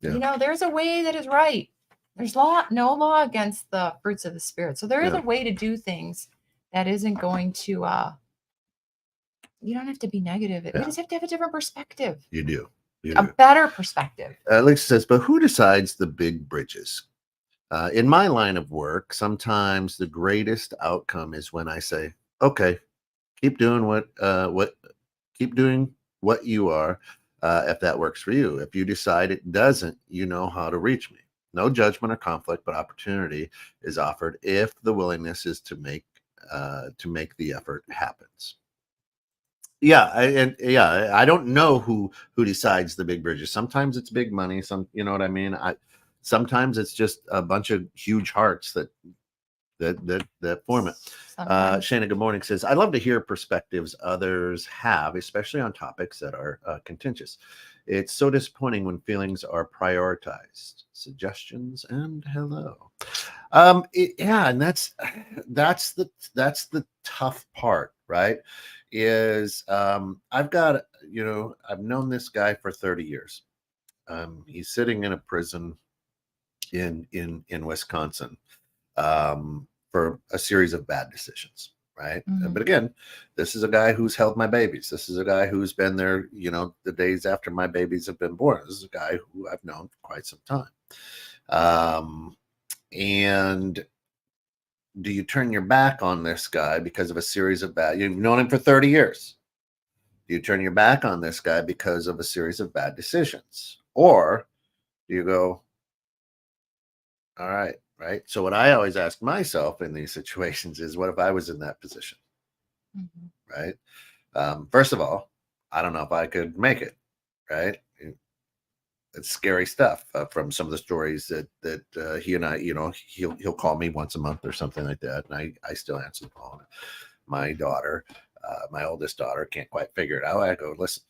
You know, there's a way that is right. There's no law against the fruits of the Spirit. So there is a way to do things that isn't going to, you don't have to be negative. We just have to have a different perspective. You do. A better perspective. Lisa says, but who decides the big bridges? In my line of work, sometimes the greatest outcome is when I say, okay, keep doing what you are, if that works for you. If you decide it doesn't, you know how to reach me. No judgment or conflict, but opportunity is offered if the willingness is to make the effort happens. I don't know who decides the big bridges. Sometimes it's big money. You know what I mean? Sometimes it's just a bunch of huge hearts that form it. Shana, good morning, says, I love to hear perspectives others have, especially on topics that are contentious. It's so disappointing when feelings are prioritized. Suggestions and hello. And that's the tough part, right? Is I've known this guy for 30 years. He's sitting in a prison in Wisconsin for a series of bad decisions, right? But again, this is a guy who's held my babies. This is a guy who's been there, you know, the days after my babies have been born. This is a guy who I've known for quite some time. And do you turn your back on this guy because of a series of you've known him for 30 years? Do you turn your back on this guy because of a series of bad decisions? Or do you go, all right? So what I always ask myself in these situations is, what if I was in that position? Right? First of all, I don't know if I could make it, right? It's scary stuff from some of the stories that he and I, you know, he'll call me once a month or something like that, and I still answer the phone. My daughter, my oldest daughter, can't quite figure it out. I go, listen,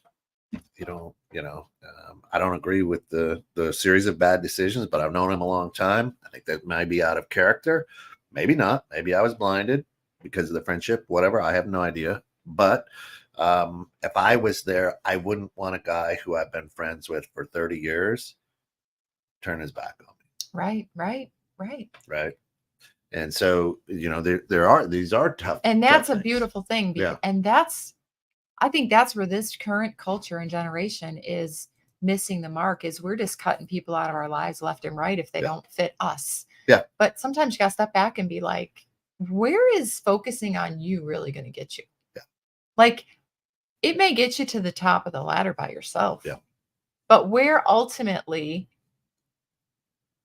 I don't agree with the series of bad decisions, but I've known him a long time. I think that might be out of character. Maybe not. Maybe I was blinded because of the friendship, whatever. I have no idea. But if I was there, I wouldn't want a guy who I've been friends with for 30 years turn his back on me. Right. And so, you know, these are tough. And that's tough a beautiful thing. Yeah. And I think that's where this current culture and generation is missing the mark, is we're just cutting people out of our lives left and right if they don't fit us. Yeah. But sometimes you got to step back and be like, where is focusing on you really going to get you? Yeah. Like, it may get you to the top of the ladder by yourself. Yeah. But where ultimately,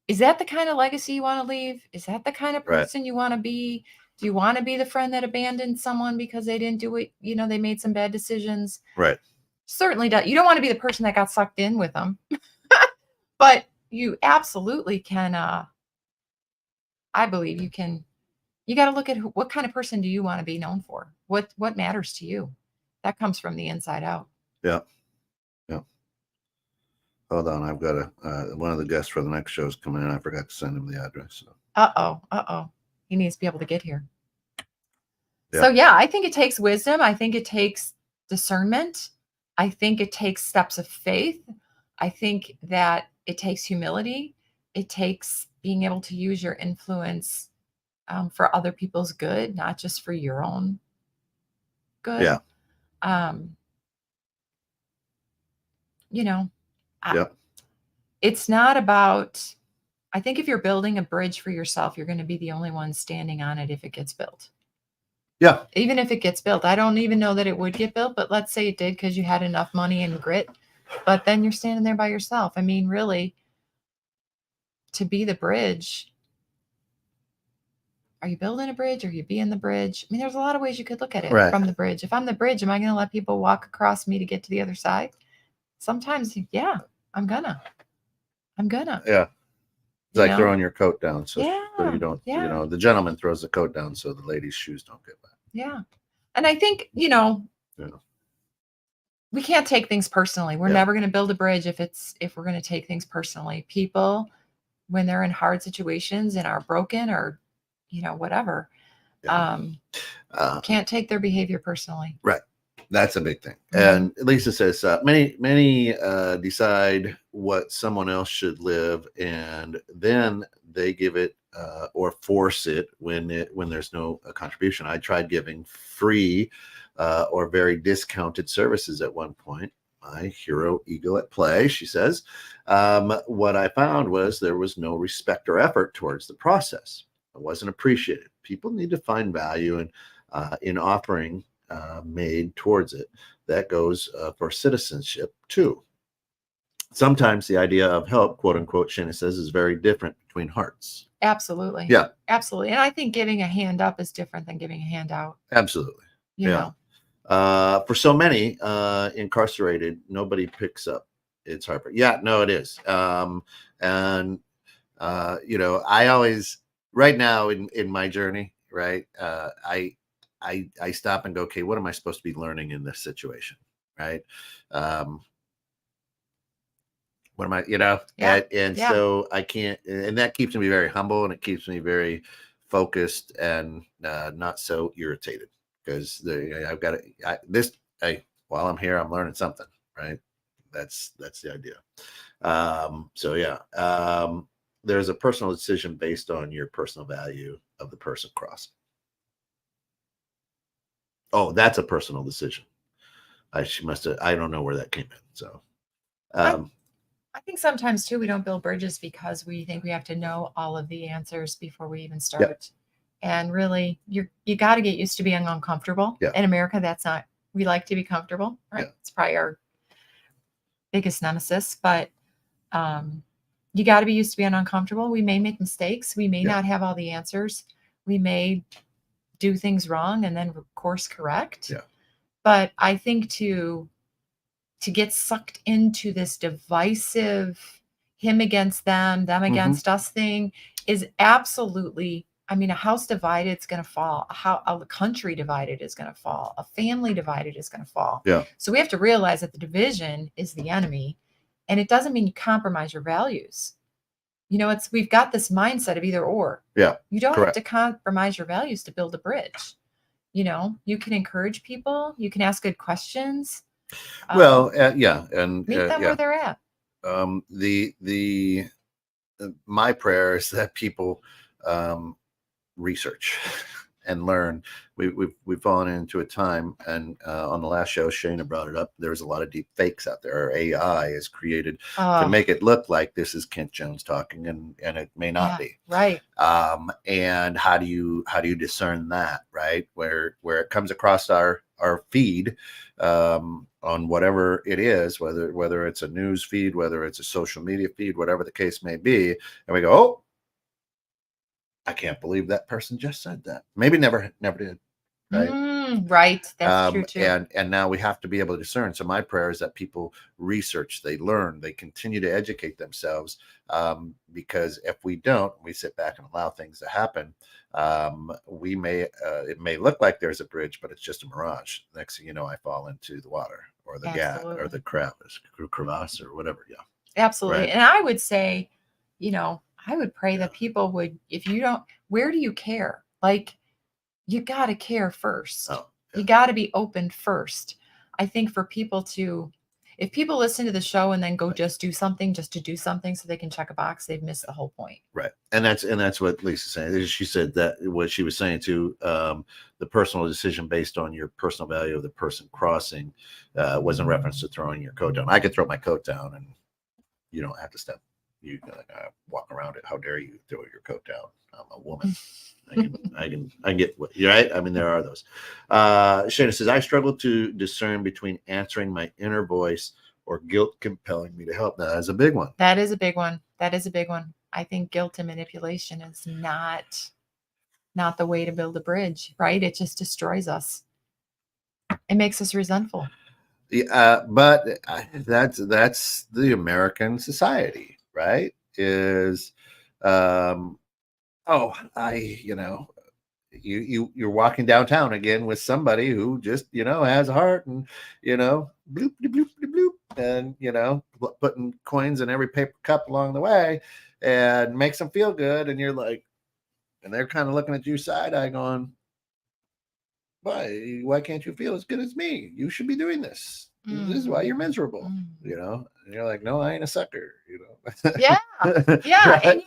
is that the kind of legacy you want to leave? Is that the kind of person you want to be? Do you want to be the friend that abandoned someone because they didn't do it? You know, they made some bad decisions. Right. Certainly don't. You don't want to be the person that got sucked in with them. But you absolutely can. I believe you can you got to look at what kind of person do you want to be known for? What matters to you? That comes from the inside out. Yeah. Yeah. Hold on. I've got one of the guests for the next show is coming in. I forgot to send him the address. So. Uh-oh. He needs to be able to get here. Yeah. So yeah, I think it takes wisdom. I think it takes discernment. I think it takes steps of faith. I think that it takes humility. It takes being able to use your influence for other people's good, not just for your own good. Yeah. You know, Yeah. it's not about, I think if you're building a bridge for yourself, you're going to be the only one standing on it if it gets built. Yeah. Even if it gets built. I don't even know that it would get built, but let's say it did because you had enough money and grit. But then you're standing there by yourself. I mean, really, to be the bridge, are you building a bridge or are you being the bridge? I mean, there's a lot of ways you could look at it Right. from the bridge. If I'm the bridge, am I going to let people walk across me to get to the other side? Sometimes, yeah, I'm gonna. Yeah. It's like know? throwing your coat down so you Yeah, don't, yeah. the gentleman throws the coat down so the lady's shoes don't get wet. Yeah. And I think, Yeah. we can't take things personally. We're Yeah. never going to build a bridge if we're going to take things personally. People, when they're in hard situations and are broken or, whatever, Yeah. can't take their behavior personally. Right. That's a big thing. Mhm. And Lisa says many decide what someone else should live, and then they give it or force it when there's no contribution. I tried giving free or very discounted services at one point. My hero ego at play, she says. What I found was there was no respect or effort towards the process. It wasn't appreciated. People need to find value in offering made towards it. That goes for citizenship too. Sometimes the idea of help, quote unquote, Shana says, is very different between hearts. Absolutely. Yeah. Absolutely. And I think giving a hand up is different than giving a hand out. Absolutely. You know. For so many incarcerated, nobody picks up. It's heartbreaking. Yeah, no, it is. I always, right now in my journey, right, I stop and go, okay, what am I supposed to be learning in this situation? Right. What am I, Yeah. and Yeah. so I can't, and that keeps me very humble and it keeps me very focused and not so irritated because I've got while I'm here, I'm learning something, right? That's the idea. There's a personal decision based on your personal value of the person crossing. Oh, that's a personal decision. She must have. I don't know where that came in. So, I think sometimes too we don't build bridges because we think we have to know all of the answers before we even start. Yep. And really, you got to get used to being uncomfortable. Yeah. In America, that's not. We like to be comfortable, right? Yeah. It's probably our biggest nemesis. But you got to be used to being uncomfortable. We may make mistakes. We may not have all the answers. We may do things wrong and then course correct. Yeah. But I think to get sucked into this divisive him against them against us thing is absolutely, I mean, a house divided is going to fall. A country divided is going to fall. A family divided is going to fall. Yeah. So we have to realize that the division is the enemy, and it doesn't mean you compromise your values. We've got this mindset of either or. Yeah. You don't Correct. have to compromise your values to build a bridge. You can encourage people. You can ask good questions. And meet them where they're at. My prayer is that people research and learn. We've fallen into a time, and on the last show, Shana brought it up. There's a lot of deep fakes out there. Our AI is created to make it look like this is Kent Jones talking, and it may not be. Right. And how do you discern that, right? Where it comes across our feed on whatever it is, whether it's a news feed, whether it's a social media feed, whatever the case may be, and we go, oh, I can't believe that person just said that. Maybe never did, right? Right. That's true too. And now we have to be able to discern. So my prayer is that people research, they learn, they continue to educate themselves. Because if we don't, we sit back and allow things to happen. We may it may look like there's a bridge, but it's just a mirage. Next thing you know, I fall into the water or the gap or the crevasse or whatever. Yeah. Absolutely. Right. And I would say, I would pray that people would, if you don't, where do you care? Like, you got to care first. Oh, You got to be open first. I think for people to, if people listen to the show and then go just do something, just to do something so they can check a box, they've missed the whole point. Right. And that's what Lisa's saying. She said that what she was saying too, the personal decision based on your personal value of the person crossing was in reference to throwing your coat down. I could throw my coat down and you don't have to step. You walk around it. How dare you throw your coat down? I'm a woman. I can get what you're right. I mean, there are those. Shana says, I struggle to discern between answering my inner voice or guilt compelling me to help. Now, that's a big one. That is a big one. That is a big one. I think guilt and manipulation is not the way to build a bridge, right? It just destroys us. It makes us resentful. Yeah, but that's the American society, right? Is you're walking downtown again with somebody who just has a heart and bloop bloop bloop bloop and putting coins in every paper cup along the way and makes them feel good, and you're like, and they're kind of looking at you side eye going, why can't you feel as good as me? You should be doing this. This is why you're miserable, and you're like, no, I ain't a sucker, Yeah. Right?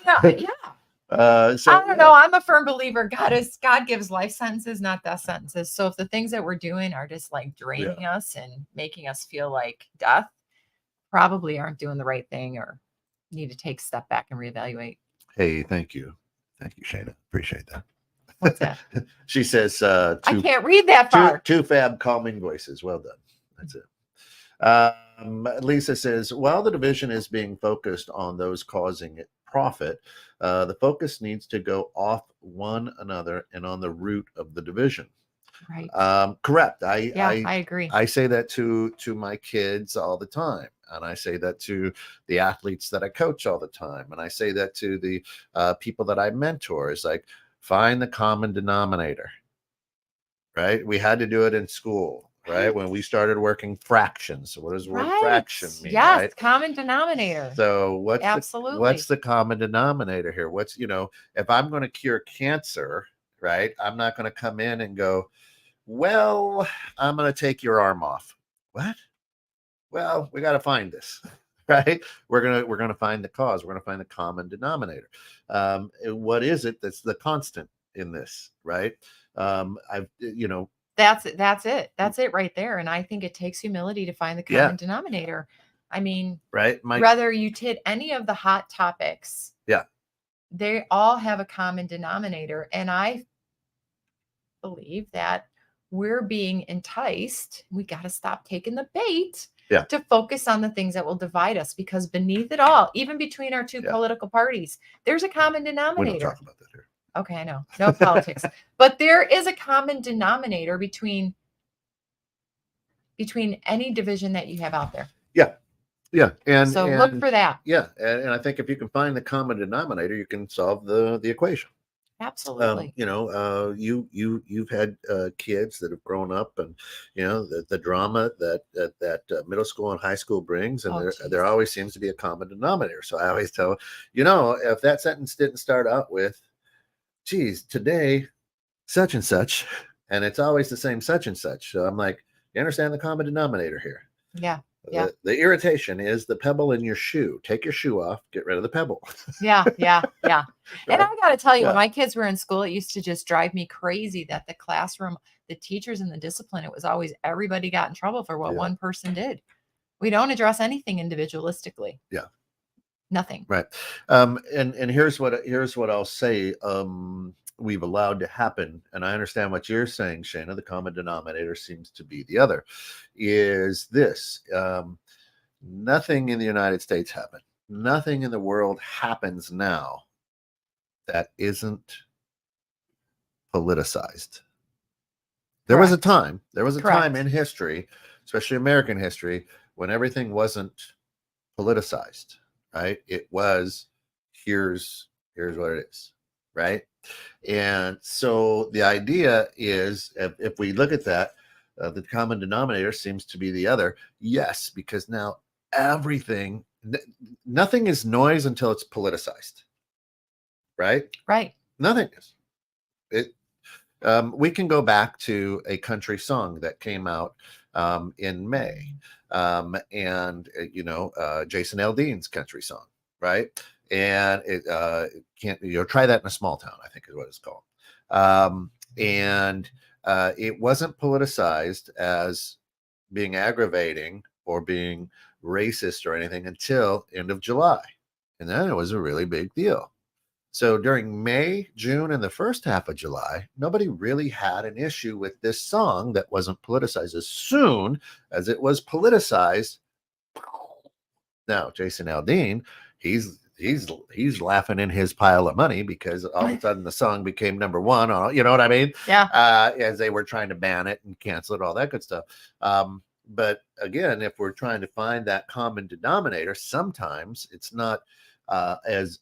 And So I don't know. I'm a firm believer God gives life sentences, not death sentences. So if the things that we're doing are just like draining us and making us feel like death, probably aren't doing the right thing or need to take a step back and reevaluate. Hey, thank you, Shana. Appreciate that. What's that? She says, I can't read that far. two fab calming voices. Well done. That's it. Lisa says, while the division is being focused on those causing it profit, the focus needs to go off one another and on the root of the division. Right. Correct. I agree. I say that to my kids all the time. And I say that to the athletes that I coach all the time. And I say that to the people that I mentor. Is like, find the common denominator, right? We had to do it in school, right? When we started working fractions. So what does the word fraction mean? Yes, right? Common denominator. So what's the common denominator here? What's, if I'm going to cure cancer, right? I'm not going to come in and go, well, I'm going to take your arm off. What? Well, we got to find this. Right, we're gonna find the cause. We're gonna find the common denominator. What is it that's the constant in this? Right. That's it. That's it right there. And I think it takes humility to find the common denominator. I mean, right. Whether you hit any of the hot topics, they all have a common denominator. And I believe that we're being enticed. We got to stop taking the bait. To focus on the things that will divide us, because beneath it all, even between our two political parties, there's a common denominator. We don't talk about that here. Okay, I know. No politics. But there is a common denominator between any division that you have out there. Yeah. And so look for that. Yeah. And I think if you can find the common denominator, you can solve the equation. Absolutely. You've had kids that have grown up, and the drama that middle school and high school brings, and there always seems to be a common denominator. So I always tell, if that sentence didn't start out with, geez, today such and such, and it's always the same such and such. So I'm like, you understand the common denominator here? Yeah. The irritation is the pebble in your shoe. Take your shoe off, get rid of the pebble. Yeah. And I got to tell you, when my kids were in school, it used to just drive me crazy that the classroom, the teachers and the discipline, it was always everybody got in trouble for what one person did. We don't address anything individualistically. Yeah. Nothing. Right. And here's what I'll say. We've allowed to happen, and I understand what you're saying, Shana. The common denominator seems to be the other. Is this nothing in the United States happened? Nothing in the world happens now that isn't politicized. There was a Correct. time. There was a time Correct. in history, especially American history, when everything wasn't politicized, right? It was here's what it is, right? And so the idea is, if we look at that, the common denominator seems to be the other. Yes, because now everything, nothing is noise until it's politicized, right? Right. Nothing is. It. We can go back to a country song that came out in May, and Jason Aldean's country song, right? And it can't try that in a small town, I think is what it's called. And it wasn't politicized as being aggravating or being racist or anything until end of July, and then it was a really big deal. So during May, June, and the first half of July, nobody really had an issue with this song that wasn't politicized. As soon as it was politicized, now Jason Aldean, he's laughing in his pile of money because all of a sudden the song became number one. You know what I mean? Yeah. As they were trying to ban it and cancel it, all that good stuff. But again, if we're trying to find that common denominator, sometimes it's not as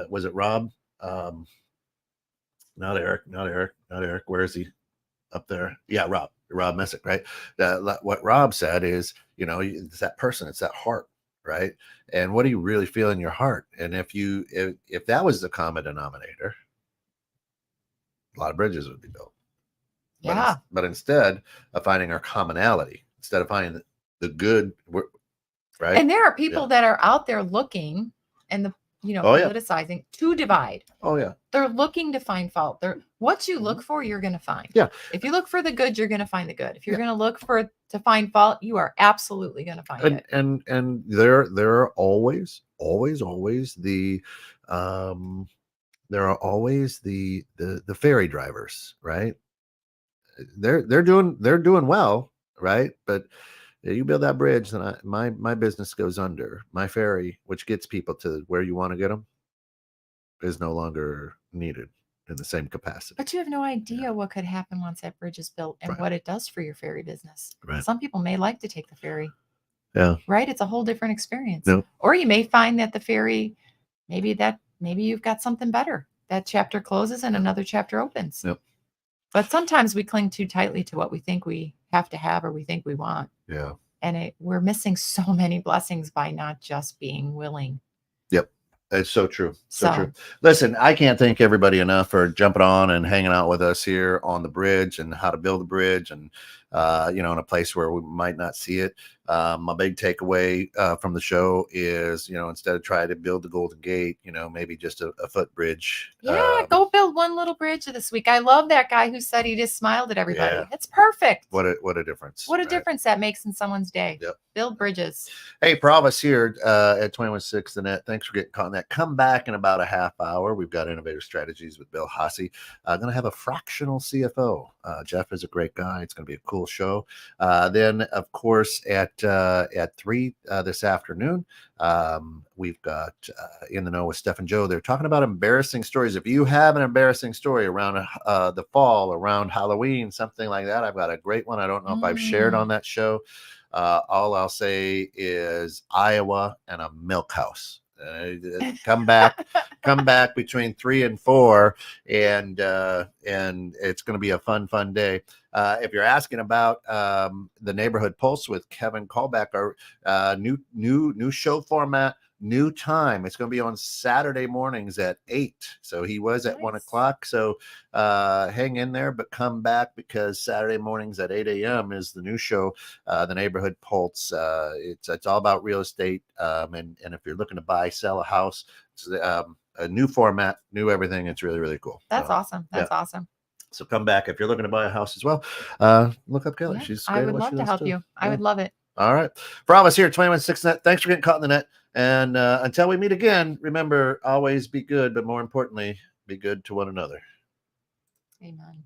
was it Rob? Not Eric. Where is he? Up there? Yeah, Rob Messick, right? What Rob said is, it's that person, it's that heart, right? And what do you really feel in your heart? And if that was the common denominator, a lot of bridges would be built. Yeah. But instead of finding our commonality, instead of finding the good, right? And there are people that are out there looking and politicizing to divide. Oh yeah. They're looking to find fault. What you look for, you're going to find. Yeah. If you look for the good, you're going to find the good. If you're going to look to find fault, you are absolutely going to find it. And there are always the there are always the ferry drivers, right? They're doing well, right? But you build that bridge, then my business goes under. My ferry, which gets people to where you want to get them, is no longer needed in the same capacity. But you have no idea what could happen once that bridge is built and what it does for your ferry business. Right. Some people may like to take the ferry. Yeah. Right? It's a whole different experience. Nope. Or you may find that the ferry, maybe you've got something better. That chapter closes and another chapter opens. Yep. But sometimes we cling too tightly to what we think we have to have or we think we want. Yeah. And we're missing so many blessings by not just being willing. Yep. It's so true. So true. Listen, I can't thank everybody enough for jumping on and hanging out with us here on the bridge and how to build a bridge and, in a place where we might not see it. My big takeaway from the show is, instead of trying to build the Golden Gate, maybe just a footbridge. Yeah, go build one little bridge this week. I love that guy who said he just smiled at everybody. Yeah. It's perfect. What a difference. What a difference that makes in someone's day. Yep. Build bridges. Hey, Pravas here at 216 The Net. Thanks for getting caught in that. Come back in about a half hour. We've got Innovative Strategies with Bill Hasse. Going to have a fractional CFO. Jeff is a great guy. It's going to be a cool show. Then, of course, at 3 this afternoon, we've got In the Know with Steph and Joe. They're talking about embarrassing stories. If you have an embarrassing story around the fall, around Halloween, something like that, I've got a great one. I don't know if I've shared on that show. All I'll say is Iowa and a milk house. Come back between 3 and 4, and it's going to be a fun day. If you're asking about the Neighborhood Pulse with Kevin Callback, our new show format, new time. It's going to be on Saturday mornings at 8. So he was at 1 o'clock. So hang in there, but come back because Saturday mornings at 8 a.m. is the new show, the Neighborhood Pulse. It's all about real estate. And if you're looking to buy, sell a house, it's a new format, new everything. It's really, really cool. That's awesome. That's awesome. So come back. If you're looking to buy a house as well, look up Kelly. Yeah, She's great. I would love to help you. I would love it. All right. Pravas here at 216 Net. Thanks for getting caught in the net. And until we meet again, remember, always be good, but more importantly, be good to one another. Amen.